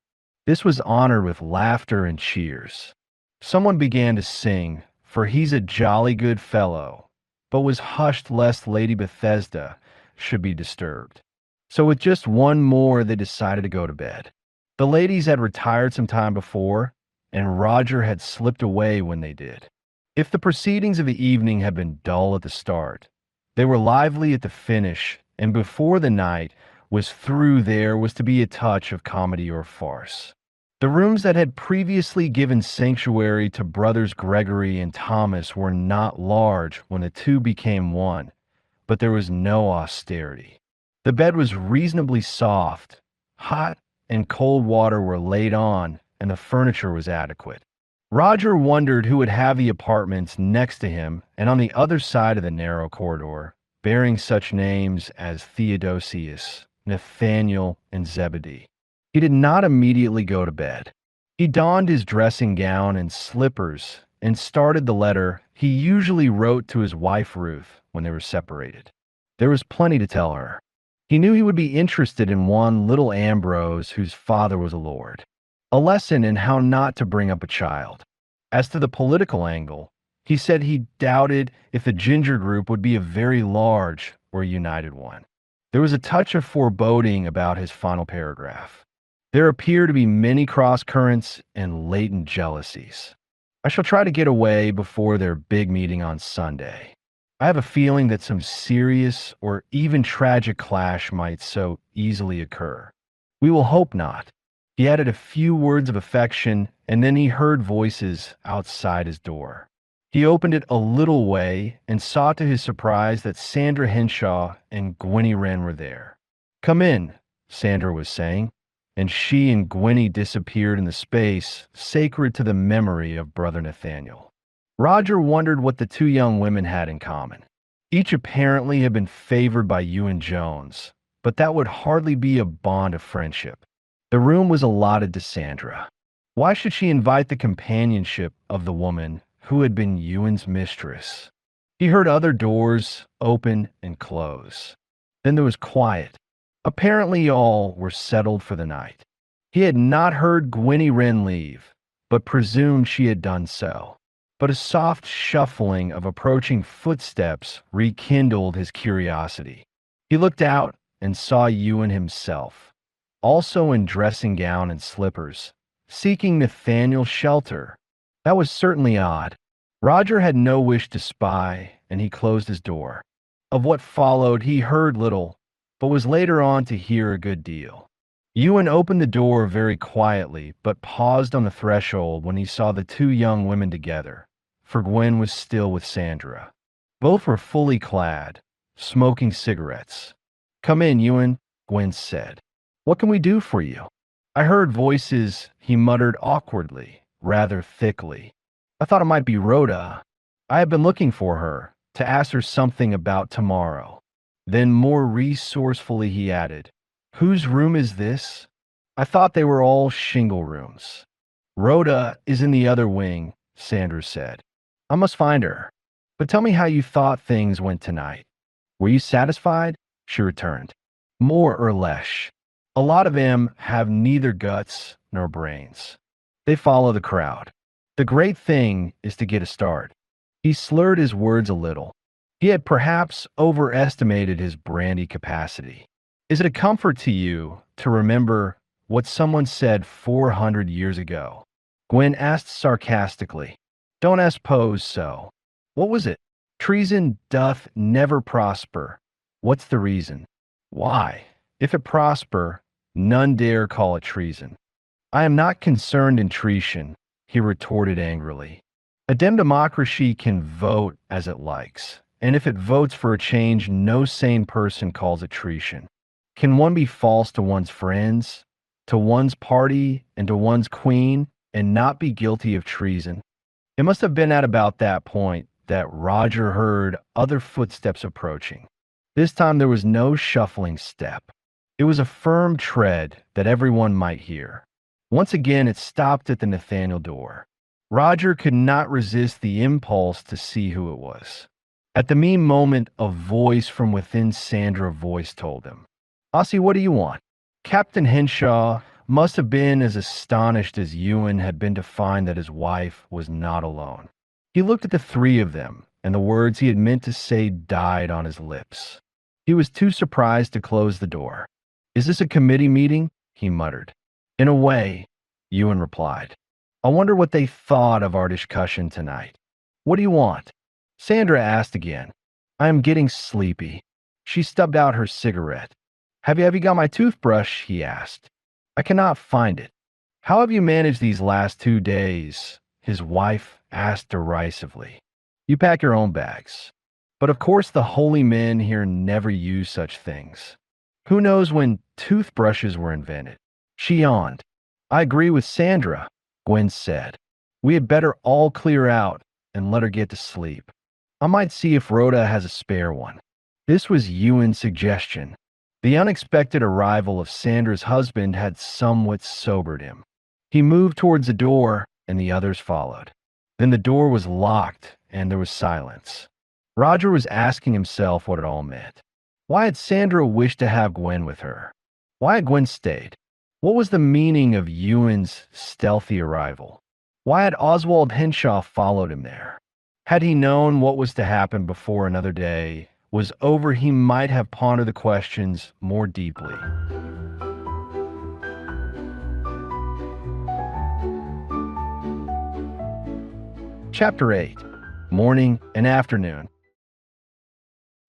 This was honored with laughter and cheers. Someone began to sing, for he's a jolly good fellow, but was hushed lest Lady Bethesda should be disturbed. So with just one more, they decided to go to bed. The ladies had retired some time before, and Roger had slipped away when they did. If the proceedings of the evening had been dull at the start, they were lively at the finish, and before the night was through there was to be a touch of comedy or farce. The rooms that had previously given sanctuary to brothers Gregory and Thomas were not large when the two became one, but there was no austerity. The bed was reasonably soft, hot and cold water were laid on, and the furniture was adequate. Roger wondered who would have the apartments next to him and on the other side of the narrow corridor, bearing such names as Theodosius, Nathaniel, and Zebedee. He did not immediately go to bed. He donned his dressing gown and slippers and started the letter he usually wrote to his wife Ruth when they were separated. There was plenty to tell her. He knew he would be interested in one little Ambrose whose father was a lord. A lesson in how not to bring up a child. As to the political angle, he said he doubted if the Ginger group would be a very large or united one. There was a touch of foreboding about his final paragraph. There appear to be many cross-currents and latent jealousies. I shall try to get away before their big meeting on Sunday. I have a feeling that some serious or even tragic clash might so easily occur. We will hope not. He added a few words of affection, and then he heard voices outside his door. He opened it a little way and saw to his surprise that Sandra Henshaw and Gwenny Wren were there. Come in, Sandra was saying, and she and Gwenny disappeared in the space sacred to the memory of Brother Nathaniel. Roger wondered what the two young women had in common. Each apparently had been favored by Ewan Jones, but that would hardly be a bond of friendship. The room was allotted to Sandra. Why should she invite the companionship of the woman who had been Ewan's mistress? He heard other doors open and close. Then there was quiet. Apparently all were settled for the night. He had not heard Gwenny Wren leave, but presumed she had done so. But a soft shuffling of approaching footsteps rekindled his curiosity. He looked out and saw Ewan himself, also in dressing gown and slippers, seeking Nathaniel's shelter. That was certainly odd. Roger had no wish to spy, and he closed his door. Of what followed he heard little, but was later on to hear a good deal. Ewan opened the door very quietly, but paused on the threshold when he saw the two young women together, for Gwen was still with Sandra. Both were fully clad, smoking cigarettes. Come in, Ewan, Gwen said. What can we do for you? I heard voices, he muttered awkwardly, rather thickly. I thought it might be Rhoda. I have been looking for her, to ask her something about tomorrow. Then more resourcefully he added, "Whose room is this? I thought they were all shingle rooms." "Rhoda is in the other wing," Sanders said. "I must find her. But tell me how you thought things went tonight. Were you satisfied?" She returned. "More or less. A lot of them have neither guts nor brains. They follow the crowd. The great thing is to get a start." He slurred his words a little. He had perhaps overestimated his brandy capacity. "Is it a comfort to you to remember what someone said 400 years ago?" Gwen asked sarcastically. "Don't suppose so. What was it? Treason doth never prosper. What's the reason? Why, if it prosper, none dare call it treason." "I am not concerned in treason," he retorted angrily. "A democracy can vote as it likes, and if it votes for a change, no sane person calls it treason. Can one be false to one's friends, to one's party, and to one's queen, and not be guilty of treason?" It must have been at about that point that Roger heard other footsteps approaching. This time there was no shuffling step. It was a firm tread that everyone might hear. Once again, it stopped at the Nathaniel door. Roger could not resist the impulse to see who it was. At the mean moment, a voice from within Sandra's voice told him, "Ossie, what do you want?" Captain Henshaw must have been as astonished as Ewan had been to find that his wife was not alone. He looked at the three of them, and the words he had meant to say died on his lips. He was too surprised to close the door. "Is this a committee meeting?" he muttered. "In a way," Ewan replied. "I wonder what they thought of our discussion tonight." "What do you want?" Sandra asked again. "I am getting sleepy." She stubbed out her cigarette. Have you got my toothbrush?" he asked. "I cannot find it." "How have you managed these last 2 days?" his wife asked derisively. "You pack your own bags." "But of course the holy men here never use such things. Who knows when toothbrushes were invented?" She yawned. "I agree with Sandra," Gwen said. "We had better all clear out and let her get to sleep. I might see if Rhoda has a spare one." This was Ewan's suggestion. The unexpected arrival of Sandra's husband had somewhat sobered him. He moved towards the door, and the others followed. Then the door was locked, and there was silence. Roger was asking himself what it all meant. Why had Sandra wished to have Gwen with her? Why had Gwen stayed? What was the meaning of Ewan's stealthy arrival? Why had Oswald Henshaw followed him there? Had he known what was to happen before another day was over, he might have pondered the questions more deeply. Chapter 8. Morning and Afternoon.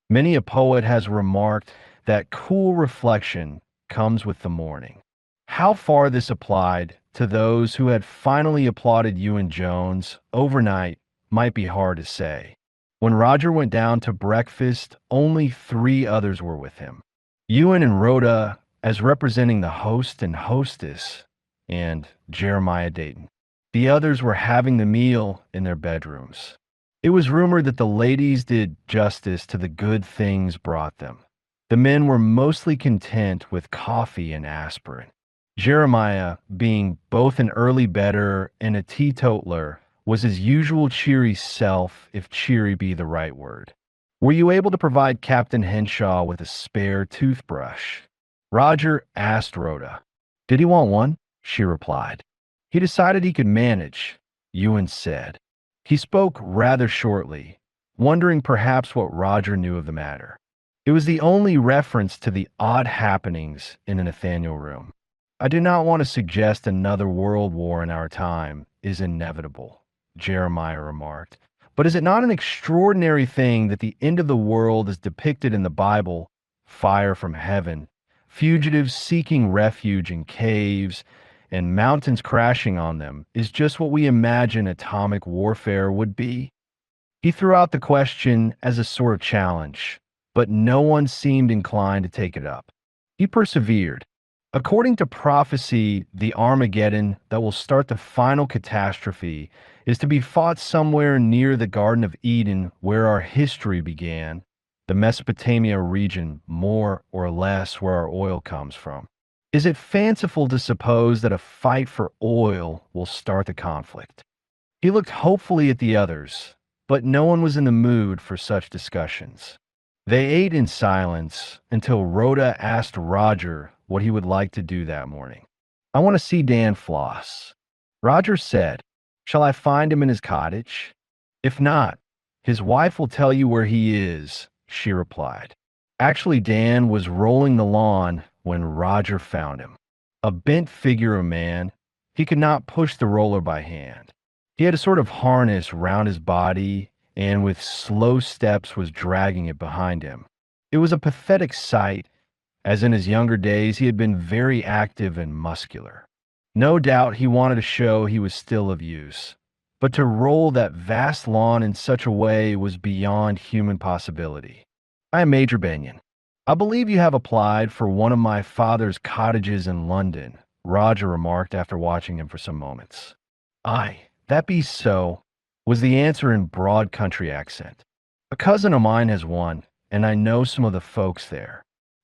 Many a poet has remarked that cool reflection comes with the morning. How far this applied to those who had finally applauded Ewan Jones overnight might be hard to say. When Roger went down to breakfast, only 3 others were with him. Ewan and Rhoda as representing the host and hostess, and Jeremiah Dayton. The others were having the meal in their bedrooms. It was rumored that the ladies did justice to the good things brought them. The men were mostly content with coffee and aspirin. Jeremiah, being both an early bedder and a teetotaler, was his usual cheery self, if cheery be the right word. "Were you able to provide Captain Henshaw with a spare toothbrush?" Roger asked Rhoda. "Did he want one?" she replied. "He decided he could manage," Ewan said. He spoke rather shortly, wondering perhaps what Roger knew of the matter. It was the only reference to the odd happenings in the Nathaniel room. "I do not want to suggest another world war in our time is inevitable," Jeremiah remarked. "But is it not an extraordinary thing that the end of the world as depicted in the Bible, fire from heaven, fugitives seeking refuge in caves, and mountains crashing on them, is just what we imagine atomic warfare would be?" He threw out the question as a sort of challenge, but no one seemed inclined to take it up. He persevered. According to prophecy, the Armageddon that will start the final catastrophe is to be fought somewhere near the Garden of Eden where our history began, the Mesopotamia region, more or less where our oil comes from. Is it fanciful to suppose that a fight for oil will start the conflict? He looked hopefully at the others, but no one was in the mood for such discussions. They ate in silence until Rhoda asked Roger what he would like to do that morning. I want to see Dan floss. Roger said, shall I find him in his cottage? If not, his wife will tell you where he is, she replied. Actually, Dan was rolling the lawn when Roger found him. A bent figure of man, he could not push the roller by hand. He had a sort of harness round his body and with slow steps was dragging it behind him. It was a pathetic sight, as in his younger days he had been very active and muscular. No doubt he wanted to show he was still of use, but to roll that vast lawn in such a way was beyond human possibility. I am Major Benyon. I believe you have applied for one of my father's cottages in London, Roger remarked after watching him for some moments. Aye, that be so, was the answer in broad country accent. A cousin of mine has one, and I know some of the folks there.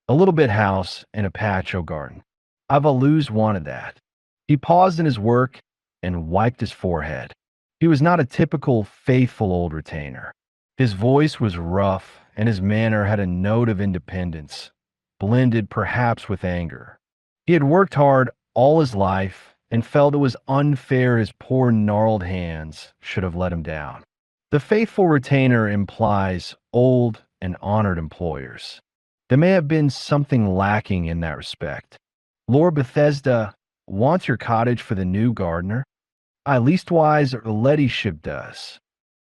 A little bit house and a patch o' garden. I've always wanted that. He paused in his work and wiped his forehead. He was not a typical faithful old retainer. His voice was rough, and his manner had a note of independence, blended perhaps with anger. He had worked hard all his life and felt it was unfair his poor gnarled hands should have let him down. The faithful retainer implies old and honored employers. There may have been something lacking in that respect. Lord Bethesda wants your cottage for the new gardener? Leastwise, her ladyship does.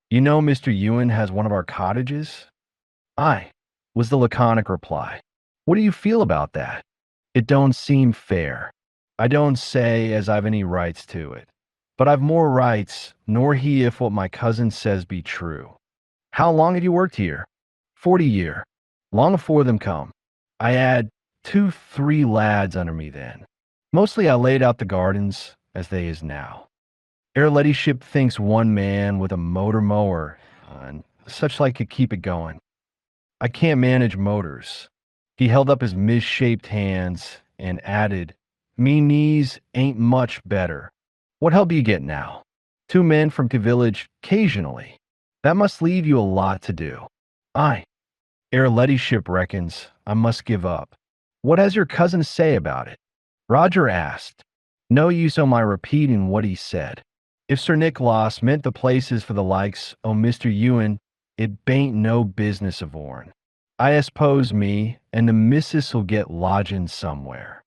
You know Mr. Ewan has one of our cottages? Aye, was the laconic reply. What do you feel about that? It don't seem fair. I don't say as I've any rights to it, but I've more rights nor he if what my cousin says be true. How long have you worked here? 40 year. Long afore them come. I had 2-3 lads under me then. Mostly I laid out the gardens as they is now. Her ladyship thinks one man with a motor mower and such like could keep it going. I can't manage motors. He held up his misshaped hands and added, me knees ain't much better. What help do you get now? 2 men from the village occasionally. That must leave you a lot to do. Aye. Her ladyship reckons I must give up. What has your cousin to say about it? Roger asked. No use o' my repeating what he said. If Sir Nicholas meant the places for the likes o' Mr. Ewan, it bain't no business of ourn. I suppose me and the missis'll get lodgin' somewhere.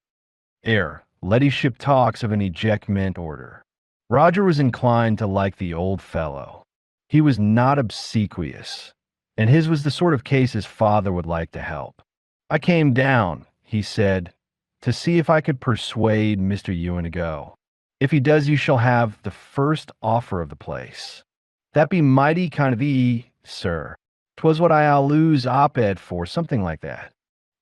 Ladyship talks of an ejectment order. Roger was inclined to like the old fellow. He was not obsequious, and his was the sort of case his father would like to help. I came down, he said, to see if I could persuade Mr. Ewan to go. If he does, you shall have the first offer of the place. That be mighty kind of sir. 'Twas what I lose op-ed for, something like that.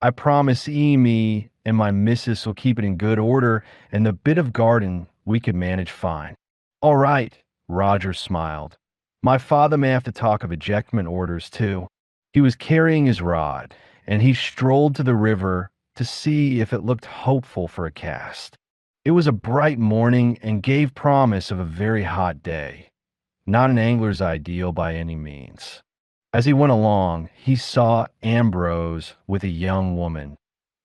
I promise me and my missus will keep it in good order, and the bit of garden we could manage fine. All right, Roger smiled. My father may have to talk of ejectment orders too. He was carrying his rod, and he strolled to the river to see if it looked hopeful for a cast. It was a bright morning and gave promise of a very hot day. Not an angler's ideal by any means. As he went along, he saw Ambrose with a young woman,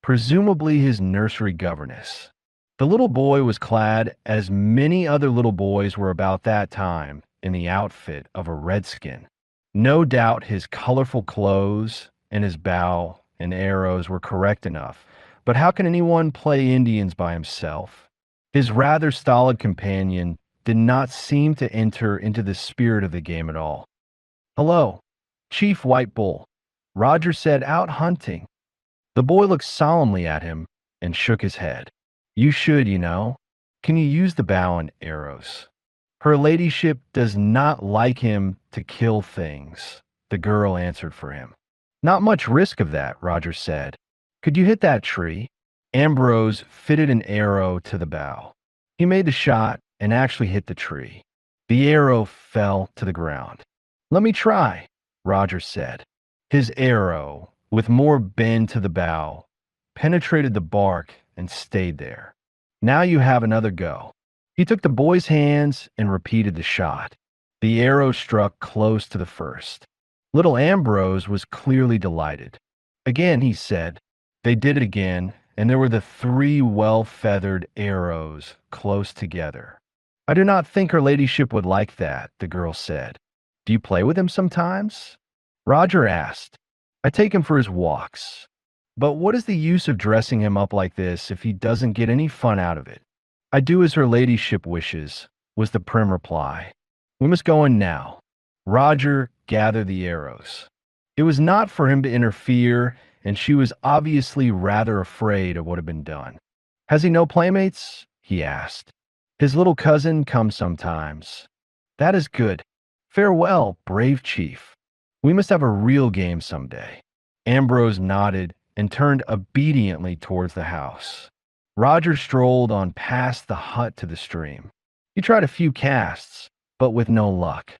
presumably his nursery governess. The little boy was clad, as many other little boys were about that time, in the outfit of a redskin. No doubt his colorful clothes and his bow and arrows were correct enough, but how can anyone play Indians by himself? His rather stolid companion did not seem to enter into the spirit of the game at all. Hello, Chief White Bull. Roger said, out hunting. The boy looked solemnly at him and shook his head. You should, you know. Can you use the bow and arrows? Her ladyship does not like him to kill things, the girl answered for him. Not much risk of that, Roger said. Could you hit that tree? Ambrose fitted an arrow to the bow. He made the shot and actually hit the tree. The arrow fell to the ground. Let me try, Roger said. His arrow, with more bend to the bow, penetrated the bark and stayed there. Now you have another go. He took the boy's hands and repeated the shot. The arrow struck close to the first. Little Ambrose was clearly delighted. Again, he said. They did it again, and there were the three well-feathered arrows close together. I do not think her ladyship would like that, the girl said. Do you play with him sometimes? Roger asked. I take him for his walks. But what is the use of dressing him up like this if he doesn't get any fun out of it? I do as her ladyship wishes, was the prim reply. We must go in now. Roger gathered the arrows. It was not for him to interfere, and she was obviously rather afraid of what had been done. Has he no playmates? He asked. His little cousin comes sometimes. That is good. Farewell, brave chief. We must have a real game some day. Ambrose nodded and turned obediently towards the house. Roger strolled on past the hut to the stream. He tried a few casts, but with no luck.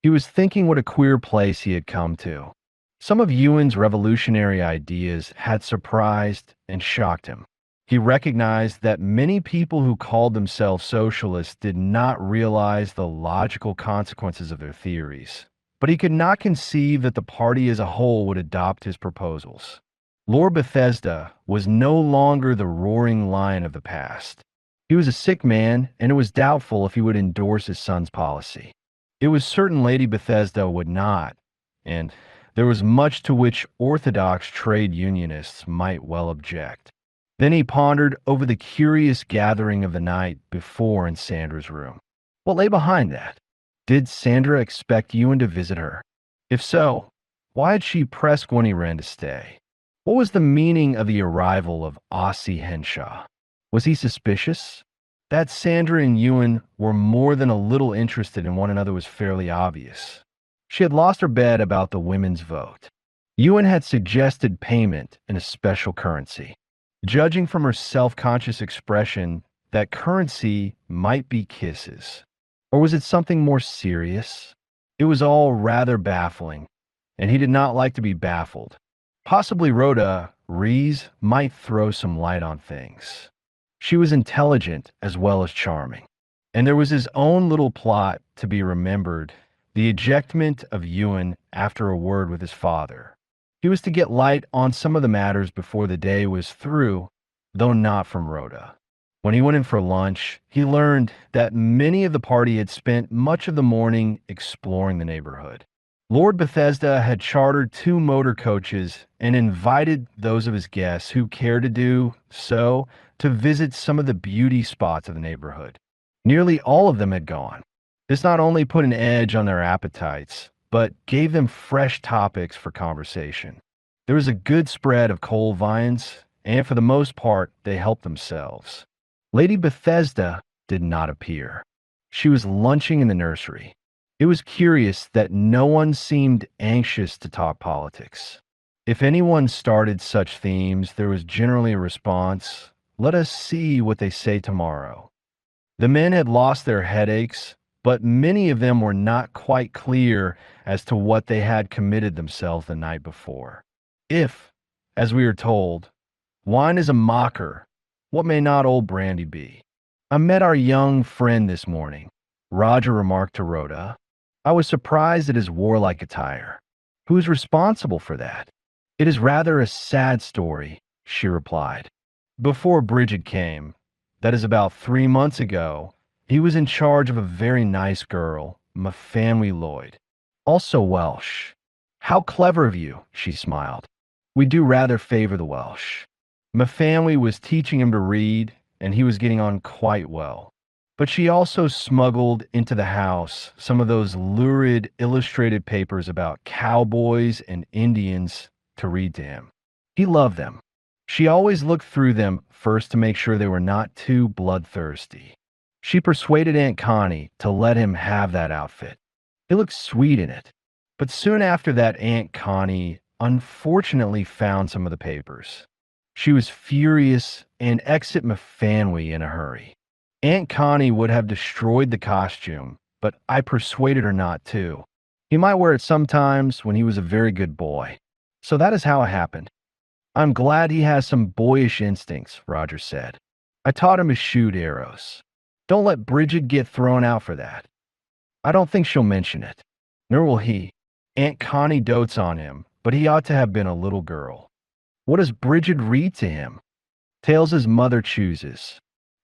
He was thinking what a queer place he had come to. Some of Ewan's revolutionary ideas had surprised and shocked him. He recognized that many people who called themselves socialists did not realize the logical consequences of their theories. But he could not conceive that the party as a whole would adopt his proposals. Lord Bethesda was no longer the roaring lion of the past. He was a sick man, and it was doubtful if he would endorse his son's policy. It was certain Lady Bethesda would not, and there was much to which orthodox trade unionists might well object. Then he pondered over the curious gathering of the night before in Sandra's room. What lay behind that? Did Sandra expect Ewan to visit her? If so, why had she pressed Gwennyren to stay? What was the meaning of the arrival of Ossie Henshaw? Was he suspicious? That Sandra and Ewan were more than a little interested in one another was fairly obvious. She had lost her bet about the women's vote. Ewan had suggested payment in a special currency. Judging from her self-conscious expression, that currency might be kisses. Or was it something more serious? It was all rather baffling, and he did not like to be baffled. Possibly Rhoda Rees might throw some light on things. She was intelligent as well as charming. And there was his own little plot to be remembered, the ejectment of Ewan after a word with his father. He was to get light on some of the matters before the day was through, though not from Rhoda. When he went in for lunch, he learned that many of the party had spent much of the morning exploring the neighborhood. Lord Bethesda had chartered 2 motor coaches and invited those of his guests who cared to do so to visit some of the beauty spots of the neighborhood. Nearly all of them had gone. This not only put an edge on their appetites, but gave them fresh topics for conversation. There was a good spread of cold vines, and for the most part, they helped themselves. Lady Bethesda did not appear. She was lunching in the nursery. It was curious that no one seemed anxious to talk politics. If anyone started such themes, there was generally a response, "Let us see what they say tomorrow." The men had lost their headaches, but many of them were not quite clear as to what they had committed themselves the night before. If, as we are told, wine is a mocker, what may not old brandy be? I met our young friend this morning, Roger remarked to Rhoda. I was surprised at his warlike attire. Who's responsible for that? It is rather a sad story, she replied. Before Bridget came, that is about 3 months ago, he was in charge of a very nice girl, Mafanwy Lloyd, also Welsh. How clever of you, she smiled. We do rather favor the Welsh. Mafanwy was teaching him to read, and he was getting on quite well. But she also smuggled into the house some of those lurid illustrated papers about cowboys and Indians to read to him. He loved them. She always looked through them first to make sure they were not too bloodthirsty. She persuaded Aunt Connie to let him have that outfit. He looked sweet in it. But soon after that, Aunt Connie unfortunately found some of the papers. She was furious and exited Mafanwy in a hurry. Aunt Connie would have destroyed the costume, but I persuaded her not to. He might wear it sometimes when he was a very good boy. So that is how it happened. I'm glad he has some boyish instincts, Roger said. I taught him to shoot arrows. Don't let Bridget get thrown out for that. I don't think she'll mention it. Nor will he. Aunt Connie dotes on him, but he ought to have been a little girl. What does Bridget read to him? Tales his mother chooses.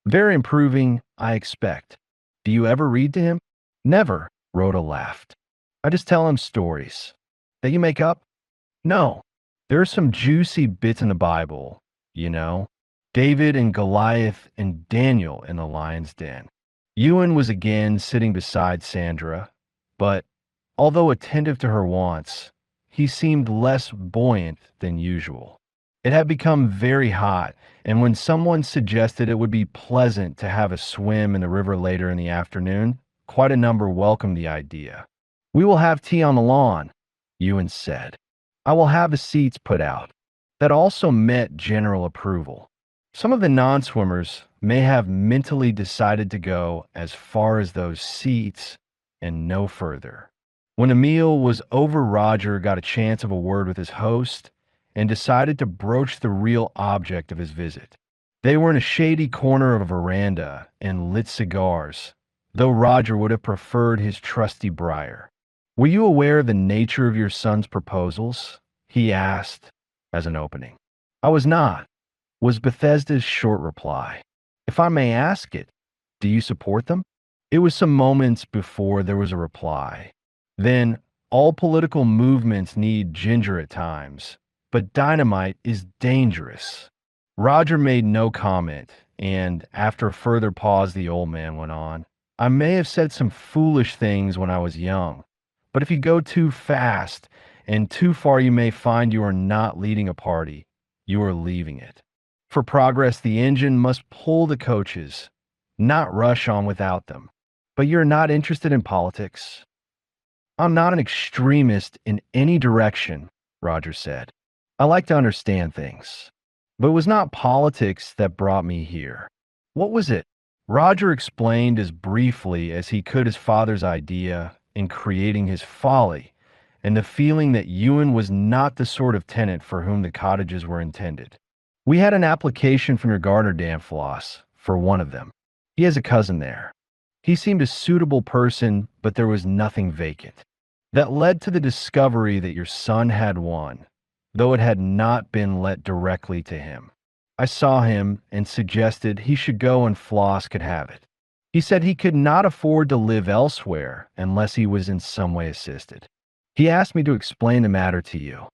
Very improving, I expect. Do you ever read to him? Never, Rhoda laughed. I just tell him stories. That you make up? No. There are some juicy bits in the Bible, you know. David and Goliath and Daniel in the lion's den. Ewan was again sitting beside Sandra, but although attentive to her wants, he seemed less buoyant than usual. It had become very hot, and when someone suggested it would be pleasant to have a swim in the river later in the afternoon, quite a number welcomed the idea. We will have tea on the lawn, Ewan said. I will have the seats put out. That also met general approval. Some of the non-swimmers may have mentally decided to go as far as those seats and no further. When the meal was over, Roger got a chance of a word with his host and decided to broach the real object of his visit. They were in a shady corner of a veranda and lit cigars, though Roger would have preferred his trusty briar. Were you aware of the nature of your son's proposals? He asked as an opening. I was not, was Bethesda's short reply. If I may ask it, do you support them? It was some moments before there was a reply. Then, all political movements need ginger at times, but dynamite is dangerous. Roger made no comment, and after a further pause, the old man went on. I may have said some foolish things when I was young, but if you go too fast and too far, you may find you are not leading a party, you are leaving it. For progress, the engine must pull the coaches, not rush on without them. But you're not interested in politics? I'm not an extremist in any direction, Roger said. I like to understand things. But it was not politics that brought me here. What was it? Roger explained as briefly as he could his father's idea in creating his folly, and the feeling that Ewan was not the sort of tenant for whom the cottages were intended. We had an application from your gardener, Dan Floss, for one of them. He has a cousin there. He seemed a suitable person, but there was nothing vacant. That led to the discovery that your son had one, though it had not been let directly to him. I saw him and suggested he should go and Floss could have it. He said he could not afford to live elsewhere unless he was in some way assisted. He asked me to explain the matter to you.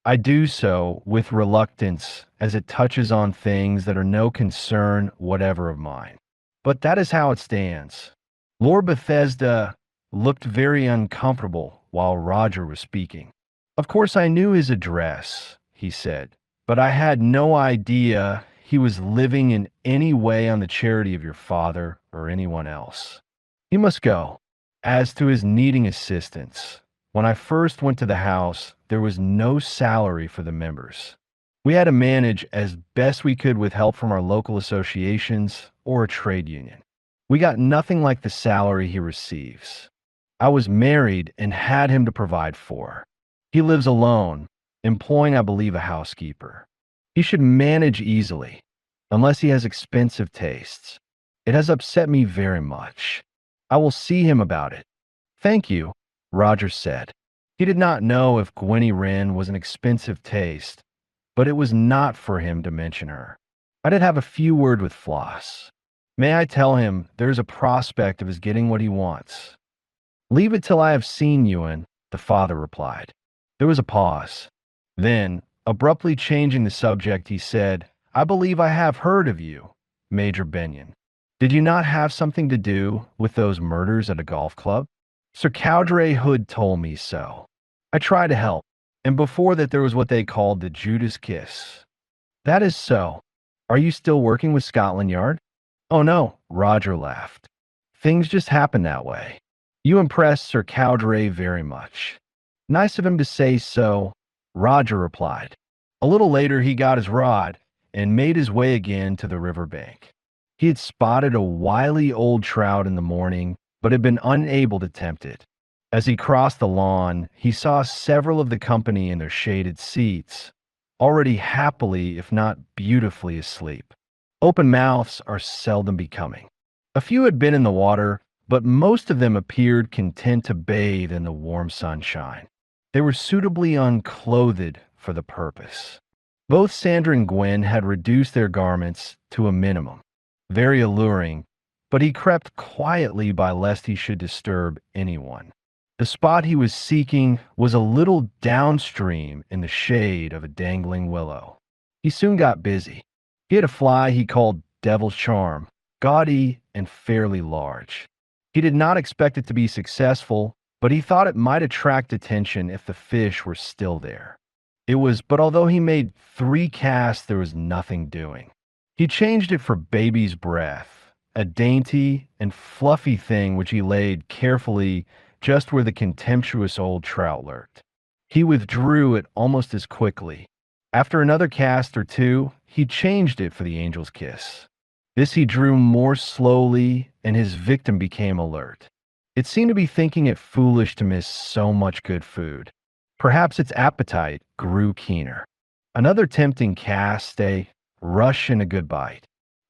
I do so with reluctance, as it touches on things that are no concern whatever of mine. But that is how it stands. Lord Bethesda looked very uncomfortable while Roger was speaking. Of course, I knew his address, he said, but I had no idea he was living in any way on the charity of your father or anyone else. He must go. As to his needing assistance, when I first went to the house, there was no salary for the members. We had to manage as best we could with help from our local associations or a trade union. We got nothing like the salary he receives. I was married and had him to provide for. He lives alone, employing, I believe, a housekeeper. He should manage easily, unless he has expensive tastes. It has upset me very much. I will see him about it. Thank you, Roger said. He did not know if Gwenny Wren was an expensive taste, but it was not for him to mention her. I did have a few words with Floss. May I tell him there's a prospect of his getting what he wants? Leave it till I have seen Ewan, the father replied. There was a pause. Then, abruptly changing the subject, he said, I believe I have heard of you, Major Benyon. Did you not have something to do with those murders at a golf club? Sir Cowdray Hood told me so. I tried to help, and before that there was what they called the Judas Kiss. That is so. Are you still working with Scotland Yard? Oh no, Roger laughed. Things just happen that way. You impressed Sir Cowdray very much. Nice of him to say so, Roger replied. A little later he got his rod and made his way again to the river bank. He had spotted a wily old trout in the morning, but had been unable to tempt it. As he crossed the lawn, he saw several of the company in their shaded seats, already happily, if not beautifully, asleep. Open mouths are seldom becoming. A few had been in the water, but most of them appeared content to bathe in the warm sunshine. They were suitably unclothed for the purpose. Both Sandra and Gwen had reduced their garments to a minimum. Very alluring, but he crept quietly by lest he should disturb anyone. The spot he was seeking was a little downstream in the shade of a dangling willow. He soon got busy. He had a fly he called Devil's Charm, gaudy and fairly large. He did not expect it to be successful, but he thought it might attract attention if the fish were still there. But although he made 3 casts, there was nothing doing. He changed it for baby's breath, a dainty and fluffy thing which he laid carefully just where the contemptuous old trout lurked. He withdrew it almost as quickly. After another cast or two, he changed it for the angel's kiss. This he drew more slowly, and his victim became alert. It seemed to be thinking it foolish to miss so much good food. Perhaps its appetite grew keener. Another tempting cast, a rush and a good bite.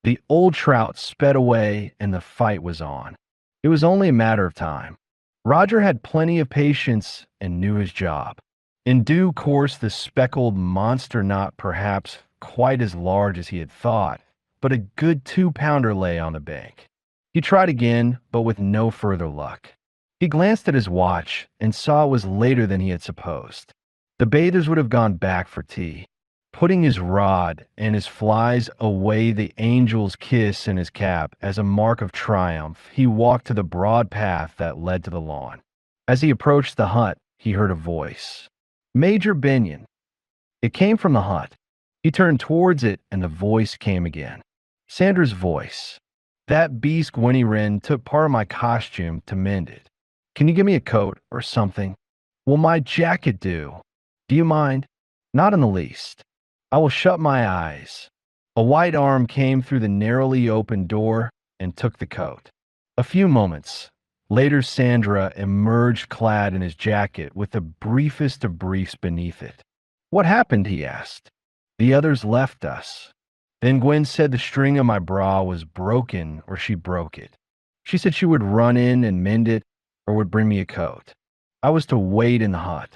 The old trout sped away, and the fight was on. It was only a matter of time. Roger had plenty of patience and knew his job. In due course, the speckled monster, not perhaps quite as large as he had thought, but a good 2-pounder lay on the bank. He tried again, but with no further luck. He glanced at his watch and saw it was later than he had supposed. The bathers would have gone back for tea. Putting his rod and his flies away the angel's kiss in his cap as a mark of triumph, he walked to the broad path that led to the lawn. As he approached the hut, he heard a voice. Major Benyon. It came from the hut. He turned towards it, and the voice came again. Sandra's voice. That beast Gwenny Wren took part of my costume to mend it. Can you give me a coat or something? Will my jacket do? Do you mind? Not in the least. I will shut my eyes. A white arm came through the narrowly opened door and took the coat. A few moments later, Sandra emerged clad in his jacket with the briefest of briefs beneath it. What happened? He asked. The others left us. Then Gwen said the string of my bra was broken, or she broke it. She said she would run in and mend it or would bring me a coat. I was to wait in the hut.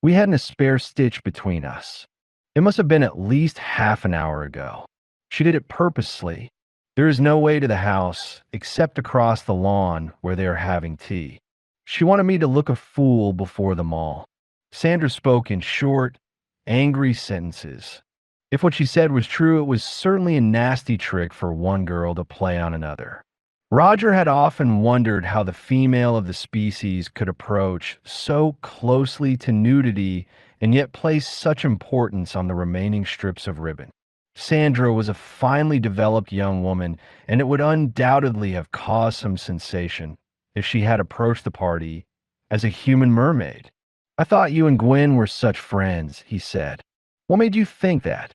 We hadn't a spare stitch between us. It must have been at least half an hour ago. She did it purposely. There is no way to the house except across the lawn where they are having tea. She wanted me to look a fool before them all. Sandra spoke in short, angry sentences. If what she said was true, it was certainly a nasty trick for one girl to play on another. Roger had often wondered how the female of the species could approach so closely to nudity and yet place such importance on the remaining strips of ribbon. Sandra was a finely developed young woman, and it would undoubtedly have caused some sensation if she had approached the party as a human mermaid. I thought you and Gwen were such friends, he said. What made you think that?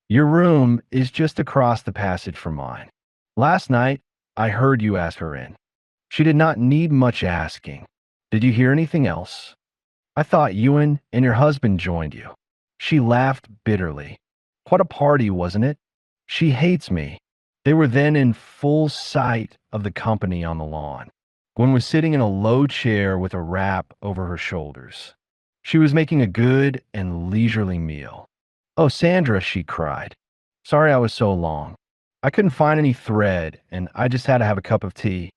Your room is just across the passage from mine. Last night, I heard you ask her in. She did not need much asking. Did you hear anything else? I thought Ewan and your husband joined you. She laughed bitterly. What a party, wasn't it? She hates me. They were then in full sight of the company on the lawn. Gwen was sitting in a low chair with a wrap over her shoulders. She was making a good and leisurely meal. Oh, Sandra, she cried. Sorry I was so long. I couldn't find any thread, and I just had to have a cup of tea.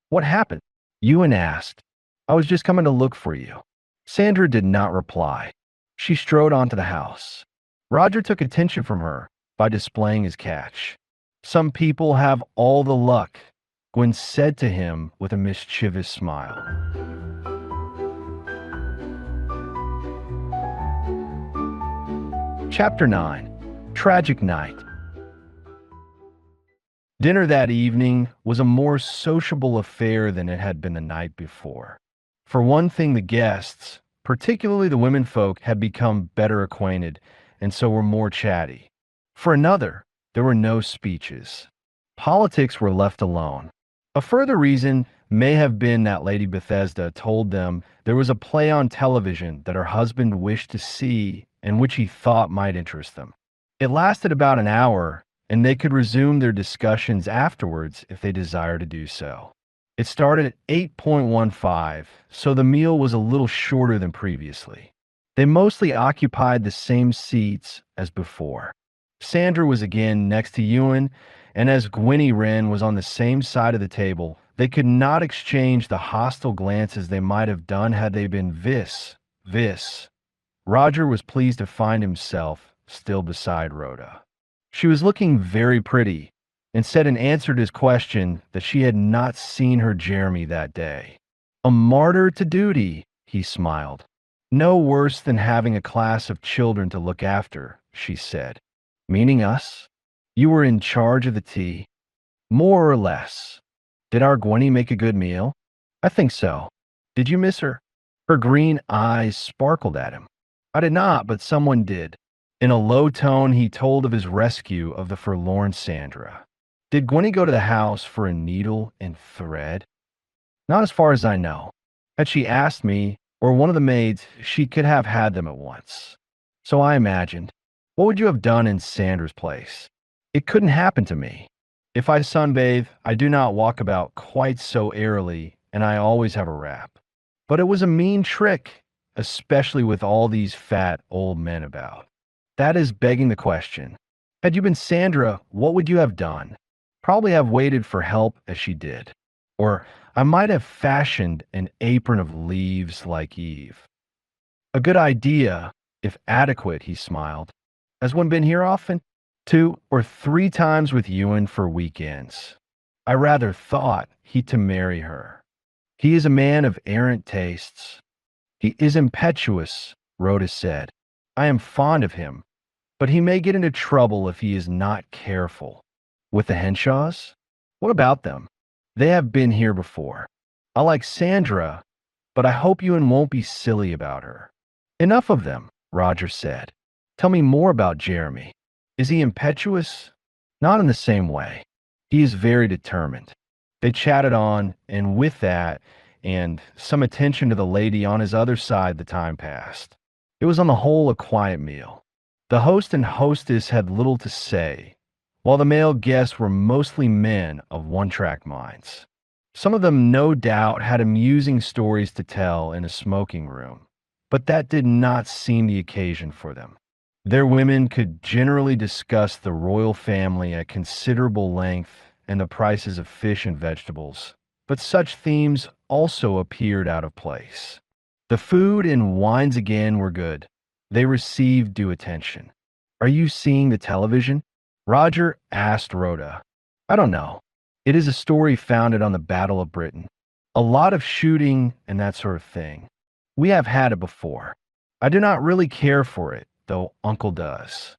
What happened? Ewan asked. I was just coming to look for you. Sandra did not reply. She strode onto the house. Roger took attention from her by displaying his catch. Some people have all the luck, Gwen said to him with a mischievous smile. Chapter 9. Tragic Night. Dinner that evening was a more sociable affair than it had been the night before. For one thing, the guests, particularly the womenfolk, had become better acquainted, and so were more chatty. For another, there were no speeches. Politics were left alone. A further reason, may have been that Lady Bethesda told them there was a play on television that her husband wished to see and which he thought might interest them. It lasted about an hour, and they could resume their discussions afterwards if they desired to do so. It started at 8.15, so the meal was a little shorter than previously. They mostly occupied the same seats as before. Sandra was again next to Ewan, and as Gwynnie Wren was on the same side of the table, they could not exchange the hostile glances they might have done had they been vis. Roger was pleased to find himself still beside Rhoda. She was looking very pretty, and said in answer to his question that she had not seen her Jeremy that day. A martyr to duty, he smiled. No worse than having a class of children to look after, she said. Meaning us? You were in charge of the tea? More or less. Did our Gwenny make a good meal? I think so. Did you miss her? Her green eyes sparkled at him. I did not, but someone did. In a low tone, he told of his rescue of the forlorn Sandra. Did Gwenny go to the house for a needle and thread? Not as far as I know. Had she asked me, or one of the maids, she could have had them at once. So I imagined, what would you have done in Sandra's place? It couldn't happen to me. If I sunbathe, I do not walk about quite so airily, and I always have a wrap. But it was a mean trick, especially with all these fat old men about. That is begging the question. Had you been Sandra, what would you have done? Probably have waited for help as she did. Or I might have fashioned an apron of leaves like Eve. A good idea, if adequate, he smiled. Has one been here often? 2 or 3 times with Ewan for weekends. I rather thought he to marry her. He is a man of errant tastes. He is impetuous, Rhoda said. I am fond of him, but he may get into trouble if he is not careful. With the Henshaws? What about them? They have been here before. I like Sandra, but I hope Ewan won't be silly about her. Enough of them, Roger said. Tell me more about Jeremy. Is he impetuous? Not in the same way. He is very determined. They chatted on, and with that, and some attention to the lady on his other side, the time passed. It was on the whole a quiet meal. The host and hostess had little to say, while the male guests were mostly men of one-track minds. Some of them no doubt had amusing stories to tell in a smoking room, but that did not seem the occasion for them. Their women could generally discuss the royal family at considerable length and the prices of fish and vegetables, but such themes also appeared out of place. The food and wines again were good. They received due attention. Are you seeing the television? Roger asked Rhoda. I don't know. It is a story founded on the Battle of Britain. A lot of shooting and that sort of thing. We have had it before. I do not really care for it, though Uncle does.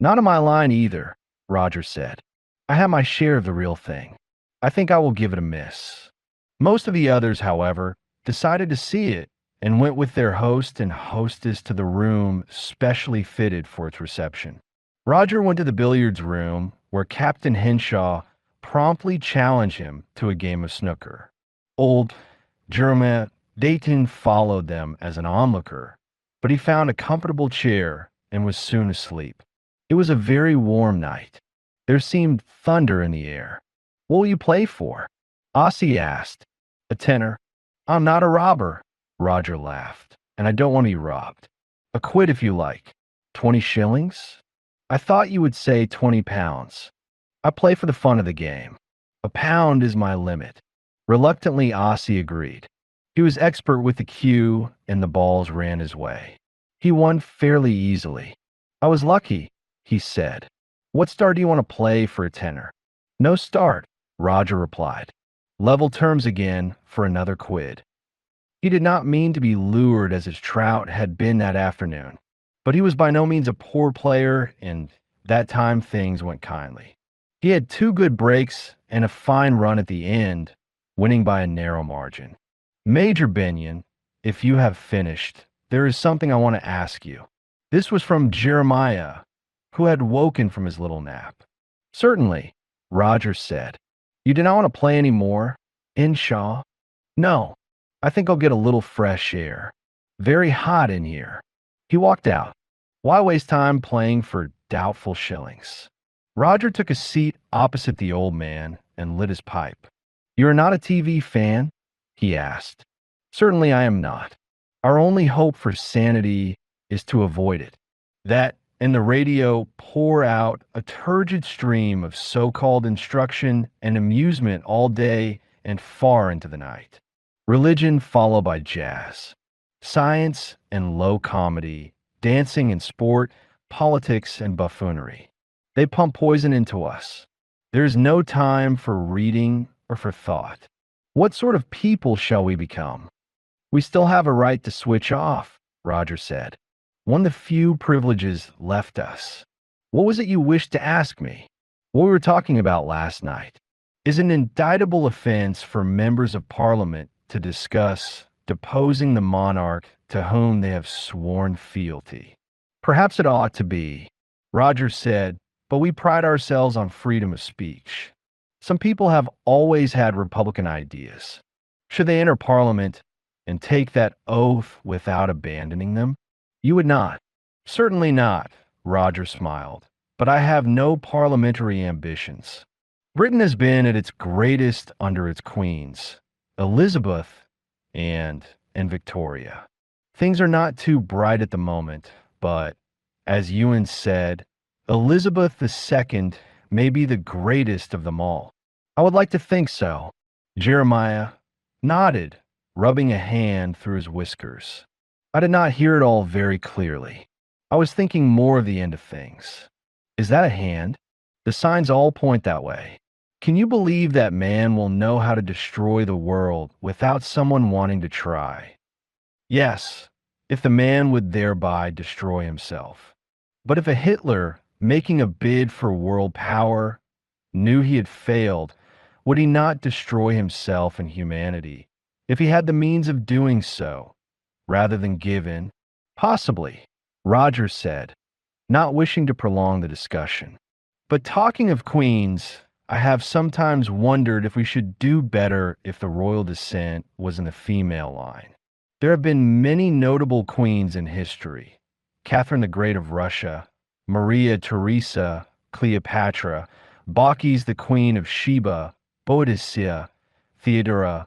Not in my line either, Roger said. I have my share of the real thing. I think I will give it a miss. Most of the others, however, decided to see it and went with their host and hostess to the room specially fitted for its reception. Roger went to the billiards room where Captain Henshaw promptly challenged him to a game of snooker. Old Jerome Dayton followed them as an onlooker, but he found a comfortable chair and was soon asleep. It was a very warm night. There seemed thunder in the air. What will you play for? Ossie asked. A tenner. I'm not a robber, Roger laughed, and I don't want to be robbed. A quid if you like. 20 shillings? I thought you would say 20 pounds. I play for the fun of the game. A pound is my limit. Reluctantly, Ossie agreed. He was expert with the cue, and the balls ran his way. He won fairly easily. I was lucky, he said. What star do you want to play for a tenner? No start, Roger replied. Level terms again for another quid. He did not mean to be lured as his trout had been that afternoon, but he was by no means a poor player, and that time things went kindly. He had 2 good breaks and a fine run at the end, winning by a narrow margin. Major Benyon, if you have finished, there is something I want to ask you. This was from Jeremiah, who had woken from his little nap. Certainly, Roger said. You do not want to play any more? Inshaw, No, I think I'll get a little fresh air. Very hot in here. He walked out. Why waste time playing for doubtful shillings? Roger took a seat opposite the old man and lit his pipe. You're not a TV fan? He asked. Certainly I am not. Our only hope for sanity is to avoid it. That and the radio pour out a turgid stream of so called instruction and amusement all day and far into the night. Religion followed by jazz, science and low comedy, dancing and sport, politics and buffoonery. They pump poison into us. There is no time for reading or for thought. What sort of people shall we become? We still have a right to switch off, Roger said. One of the few privileges left us. What was it you wished to ask me? What we were talking about last night is an indictable offense for members of parliament to discuss deposing the monarch to whom they have sworn fealty. Perhaps it ought to be, Roger said, but we pride ourselves on freedom of speech. Some people have always had Republican ideas. Should they enter Parliament and take that oath without abandoning them? You would not. Certainly not, Roger smiled. But I have no parliamentary ambitions. Britain has been at its greatest under its queens, Elizabeth and Victoria. Things are not too bright at the moment, but, as Ewan said, Elizabeth II may be the greatest of them all. I would like to think so. Jeremiah nodded, rubbing a hand through his whiskers. I did not hear it all very clearly. I was thinking more of the end of things. Is that a hand? The signs all point that way. Can you believe that man will know how to destroy the world without someone wanting to try? Yes, if the man would thereby destroy himself. But if a Hitler, making a bid for world power, knew he had failed, would he not destroy himself and humanity if he had the means of doing so, rather than give in? Possibly, Roger said, not wishing to prolong the discussion. But talking of queens, I have sometimes wondered if we should do better if the royal descent was in the female line. There have been many notable queens in history. Catherine the Great of Russia, Maria Theresa, Cleopatra, Bacchis the Queen of Sheba, Boadicea, Theodora.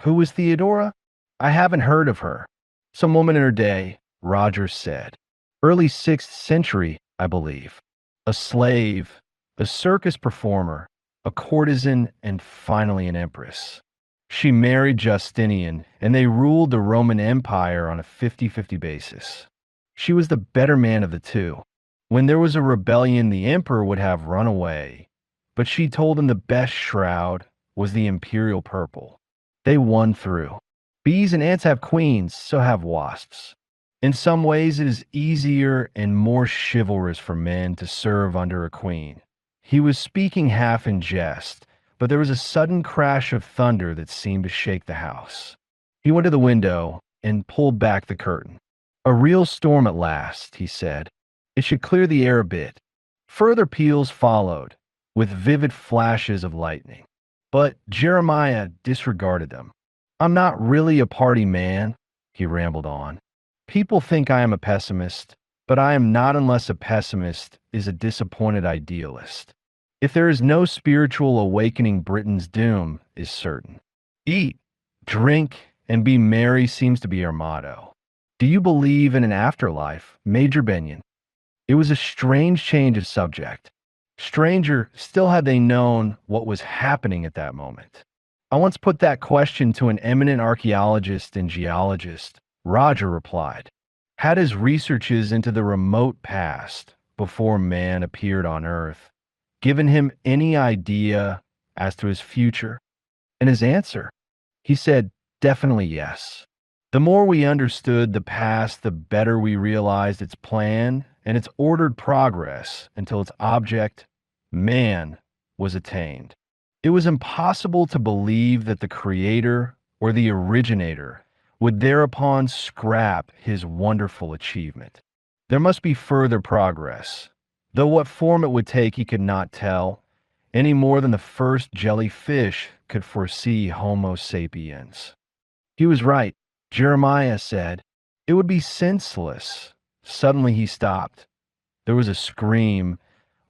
Who was Theodora? I haven't heard of her. Some woman in her day, Roger said. Early 6th century, I believe. A slave, a circus performer, a courtesan, and finally an empress. She married Justinian, and they ruled the Roman Empire on a 50-50 basis. She was the better man of the two. When there was a rebellion, the emperor would have run away, but she told him the best shroud was the imperial purple. They won through. Bees and ants have queens, so have wasps. In some ways, it is easier and more chivalrous for men to serve under a queen. He was speaking half in jest, but there was a sudden crash of thunder that seemed to shake the house. He went to the window and pulled back the curtain. A real storm at last, he said. It should clear the air a bit. Further peals followed, with vivid flashes of lightning. But Jeremiah disregarded them. I'm not really a party man, he rambled on. People think I am a pessimist, but I am not unless a pessimist is a disappointed idealist. If there is no spiritual awakening, Britain's doom is certain. Eat, drink, and be merry seems to be our motto. Do you believe in an afterlife, Major Benyon? It was a strange change of subject. Stranger still had they known what was happening at that moment. I once put that question to an eminent archaeologist and geologist. Roger replied, had his researches into the remote past, before man appeared on Earth, given him any idea as to his future? And his answer? He said, definitely yes. The more we understood the past, the better we realized its plan and its ordered progress until its object, man, was attained. It was impossible to believe that the creator or the originator would thereupon scrap his wonderful achievement. There must be further progress, though what form it would take he could not tell, any more than the first jellyfish could foresee Homo sapiens. He was right. Jeremiah said. It would be senseless. Suddenly he stopped. There was a scream,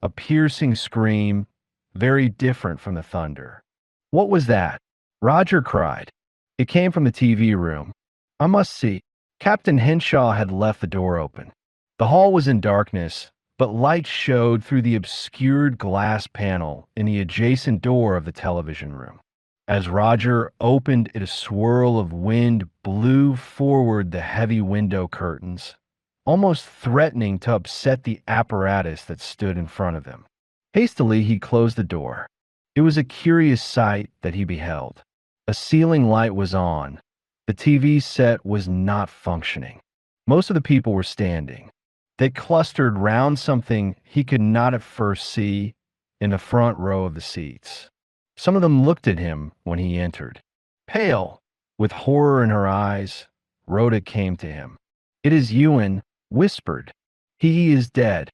a piercing scream, very different from the thunder. What was that? Roger cried. It came from the TV room. I must see. Captain Henshaw had left the door open. The hall was in darkness, but light showed through the obscured glass panel in the adjacent door of the television room. As Roger opened it, a swirl of wind blew forward the heavy window curtains, almost threatening to upset the apparatus that stood in front of him. Hastily, he closed the door. It was a curious sight that he beheld. A ceiling light was on. The TV set was not functioning. Most of the people were standing. They clustered round something he could not at first see in the front row of the seats. Some of them looked at him when he entered. Pale, with horror in her eyes, Rhoda came to him. It is Ewan, whispered. He is dead.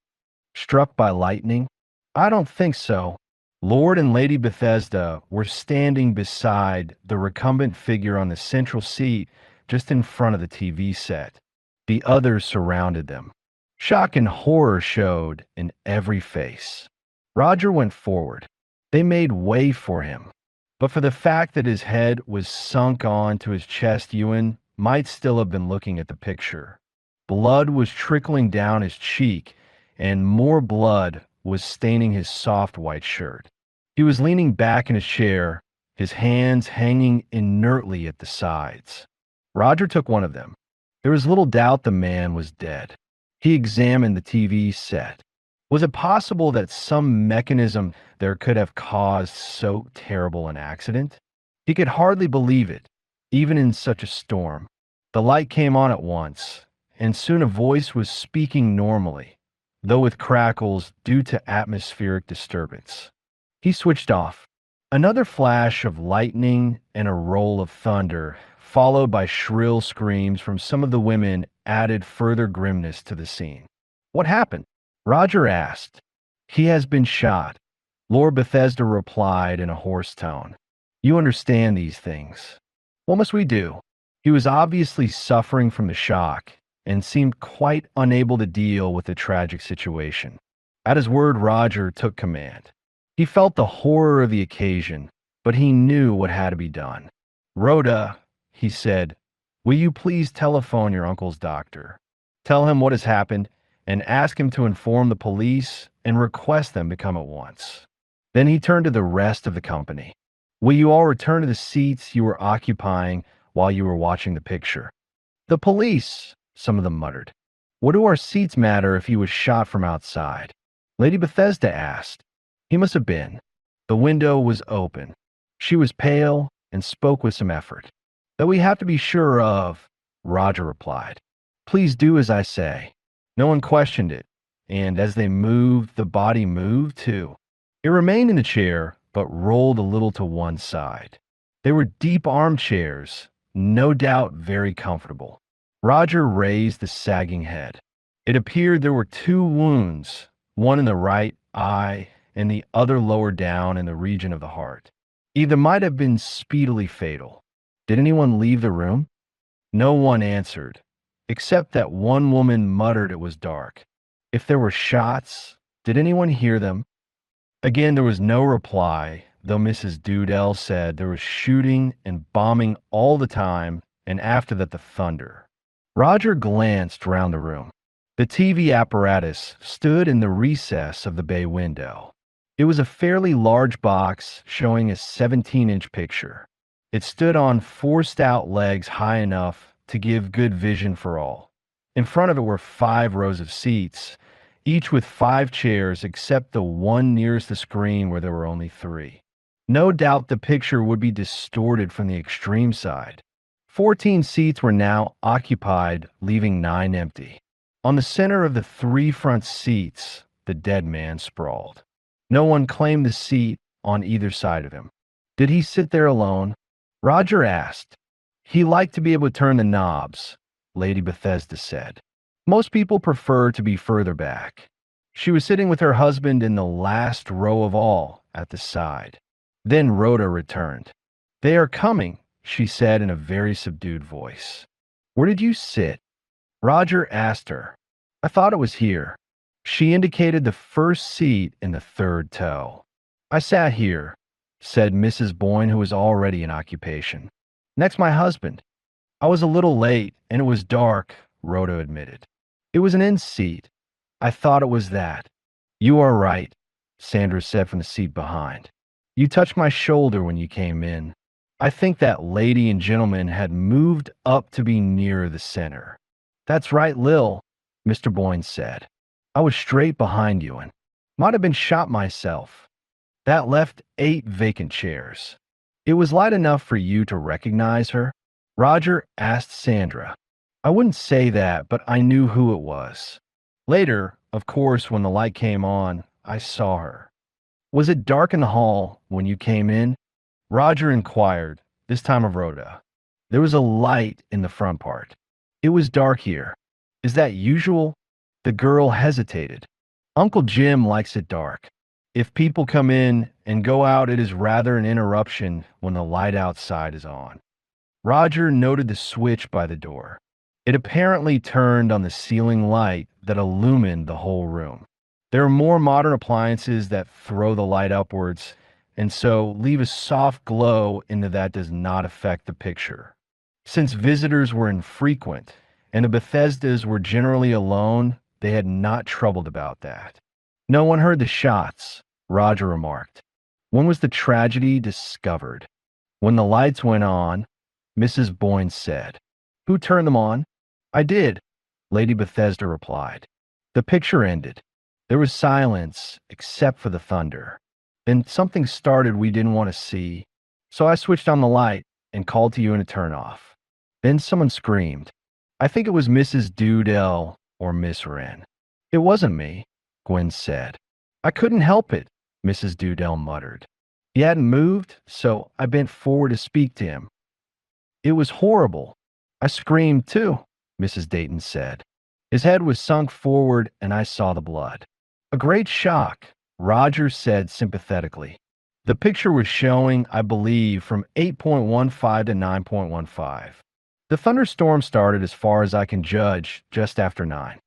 Struck by lightning? I don't think so. Lord and Lady Bethesda were standing beside the recumbent figure on the central seat just in front of the TV set. The others surrounded them. Shock and horror showed in every face. Roger went forward. They made way for him. But for the fact that his head was sunk on to his chest, Ewan might still have been looking at the picture. Blood was trickling down his cheek, and more blood was staining his soft white shirt. He was leaning back in his chair, his hands hanging inertly at the sides. Roger took one of them. There was little doubt the man was dead. He examined the TV set. Was it possible that some mechanism there could have caused so terrible an accident? He could hardly believe it, even in such a storm. The light came on at once, and soon a voice was speaking normally, though with crackles due to atmospheric disturbance. He switched off. Another flash of lightning and a roll of thunder, followed by shrill screams from some of the women, added further grimness to the scene. What happened? Roger asked. He has been shot. Lord Bethesda replied in a hoarse tone. You understand these things. What must we do? He was obviously suffering from the shock and seemed quite unable to deal with the tragic situation. At his word, Roger took command. He felt the horror of the occasion, but he knew what had to be done. Rhoda, he said, will you please telephone your uncle's doctor? Tell him what has happened and ask him to inform the police and request them to come at once. Then he turned to the rest of the company. Will you all return to the seats you were occupying while you were watching the picture? The police, some of them muttered. What do our seats matter if he was shot from outside? Lady Bethesda asked. He must have been. The window was open. She was pale and spoke with some effort. That we have to be sure of, Roger replied. Please do as I say. No one questioned it, and as they moved, the body moved too. It remained in the chair, but rolled a little to one side. They were deep armchairs, no doubt very comfortable. Roger raised the sagging head. It appeared there were two wounds, one in the right eye and the other lower down in the region of the heart. Either might have been speedily fatal. Did anyone leave the room? No one answered, except that one woman muttered it was dark. If there were shots, did anyone hear them? Again, there was no reply, though Mrs. Dudell said there was shooting and bombing all the time, and after that the thunder. Roger glanced round the room. The TV apparatus stood in the recess of the bay window. It was a fairly large box showing a 17-inch picture. It stood on four stout legs high enough to give good vision for all. In front of it were 5 rows of seats, each with 5 chairs except the one nearest the screen where there were only 3. No doubt the picture would be distorted from the extreme side. 14 seats were now occupied, leaving 9 empty. On the center of the 3 front seats, the dead man sprawled. No one claimed the seat on either side of him. Did he sit there alone? Roger asked. He liked to be able to turn the knobs, Lady Bethesda said. Most people prefer to be further back. She was sitting with her husband in the last row of all, at the side. Then Rhoda returned. They are coming, she said in a very subdued voice. Where did you sit? Roger asked her. I thought it was here. She indicated the first seat in the third toe. I sat here, said Mrs. Boyne, who was already in occupation. Next, my husband. I was a little late, and it was dark, Rhoda admitted. It was an end seat. I thought it was that. You are right, Sandra said from the seat behind. You touched my shoulder when you came in. I think that lady and gentleman had moved up to be nearer the center. That's right, Lil, Mr. Boyne said. I was straight behind you and might have been shot myself. That left 8 vacant chairs. It was light enough for you to recognize her? Roger asked Sandra. I wouldn't say that, but I knew who it was. Later, of course, when the light came on, I saw her. Was it dark in the hall when you came in? Roger inquired, this time of Rhoda. There was a light in the front part. It was dark here. Is that usual? The girl hesitated. Uncle Jim likes it dark. If people come in and go out, it is rather an interruption when the light outside is on. Roger noted the switch by the door. It apparently turned on the ceiling light that illumined the whole room. There are more modern appliances that throw the light upwards, and so leave a soft glow into that does not affect the picture. Since visitors were infrequent and the Bethesdas were generally alone, they had not troubled about that. No one heard the shots, Roger remarked. When was the tragedy discovered? When the lights went on, Mrs. Boyne said. Who turned them on? I did, Lady Bethesda replied. The picture ended. There was silence except for the thunder. Then something started we didn't want to see, so I switched on the light and called to you in a turn-off. Then someone screamed. I think it was Mrs. Dudell or Miss Wren. It wasn't me, Gwen said. I couldn't help it, Mrs. Dudell muttered. He hadn't moved, so I bent forward to speak to him. It was horrible. I screamed too, Mrs. Dayton said. His head was sunk forward and I saw the blood. A great shock, Roger said sympathetically. The picture was showing, I believe, from 8.15 to 9.15. The thunderstorm started, as far as I can judge, just after 9.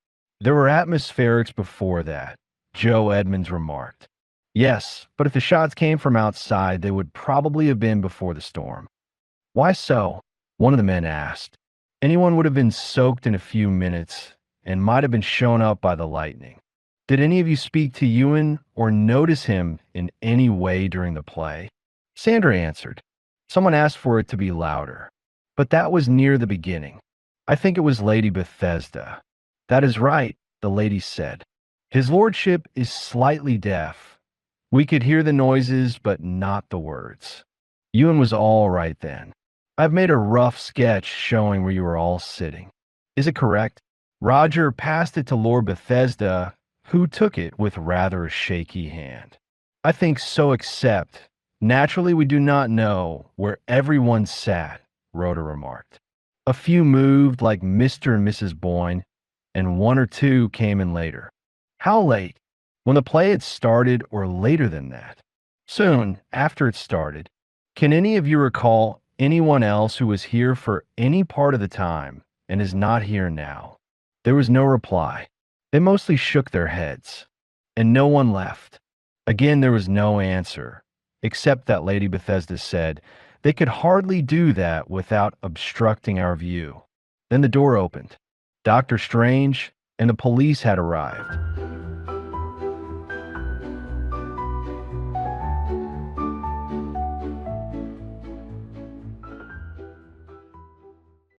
There were atmospherics before that, Joe Edmonds remarked. Yes, but if the shots came from outside, they would probably have been before the storm. Why so? One of the men asked. Anyone would have been soaked in a few minutes and might have been shown up by the lightning. Did any of you speak to Ewan or notice him in any way during the play? Sandra answered. Someone asked for it to be louder, but that was near the beginning. I think it was Lady Bethesda. That is right, the lady said. His lordship is slightly deaf. We could hear the noises, but not the words. Ewan was all right then. I've made a rough sketch showing where you were all sitting. Is it correct? Roger passed it to Lord Bethesda, who took it with rather a shaky hand. I think so, except, naturally we do not know where everyone sat, Rhoda remarked. A few moved like Mr. and Mrs. Boyne, and 1 or 2 came in later. How late? When the play had started or later than that? Soon after it started. Can any of you recall anyone else who was here for any part of the time and is not here now? There was no reply. They mostly shook their heads, and no one left. Again, there was no answer, except that Lady Bethesda said they could hardly do that without obstructing our view. Then the door opened. Dr. Strange and the police had arrived.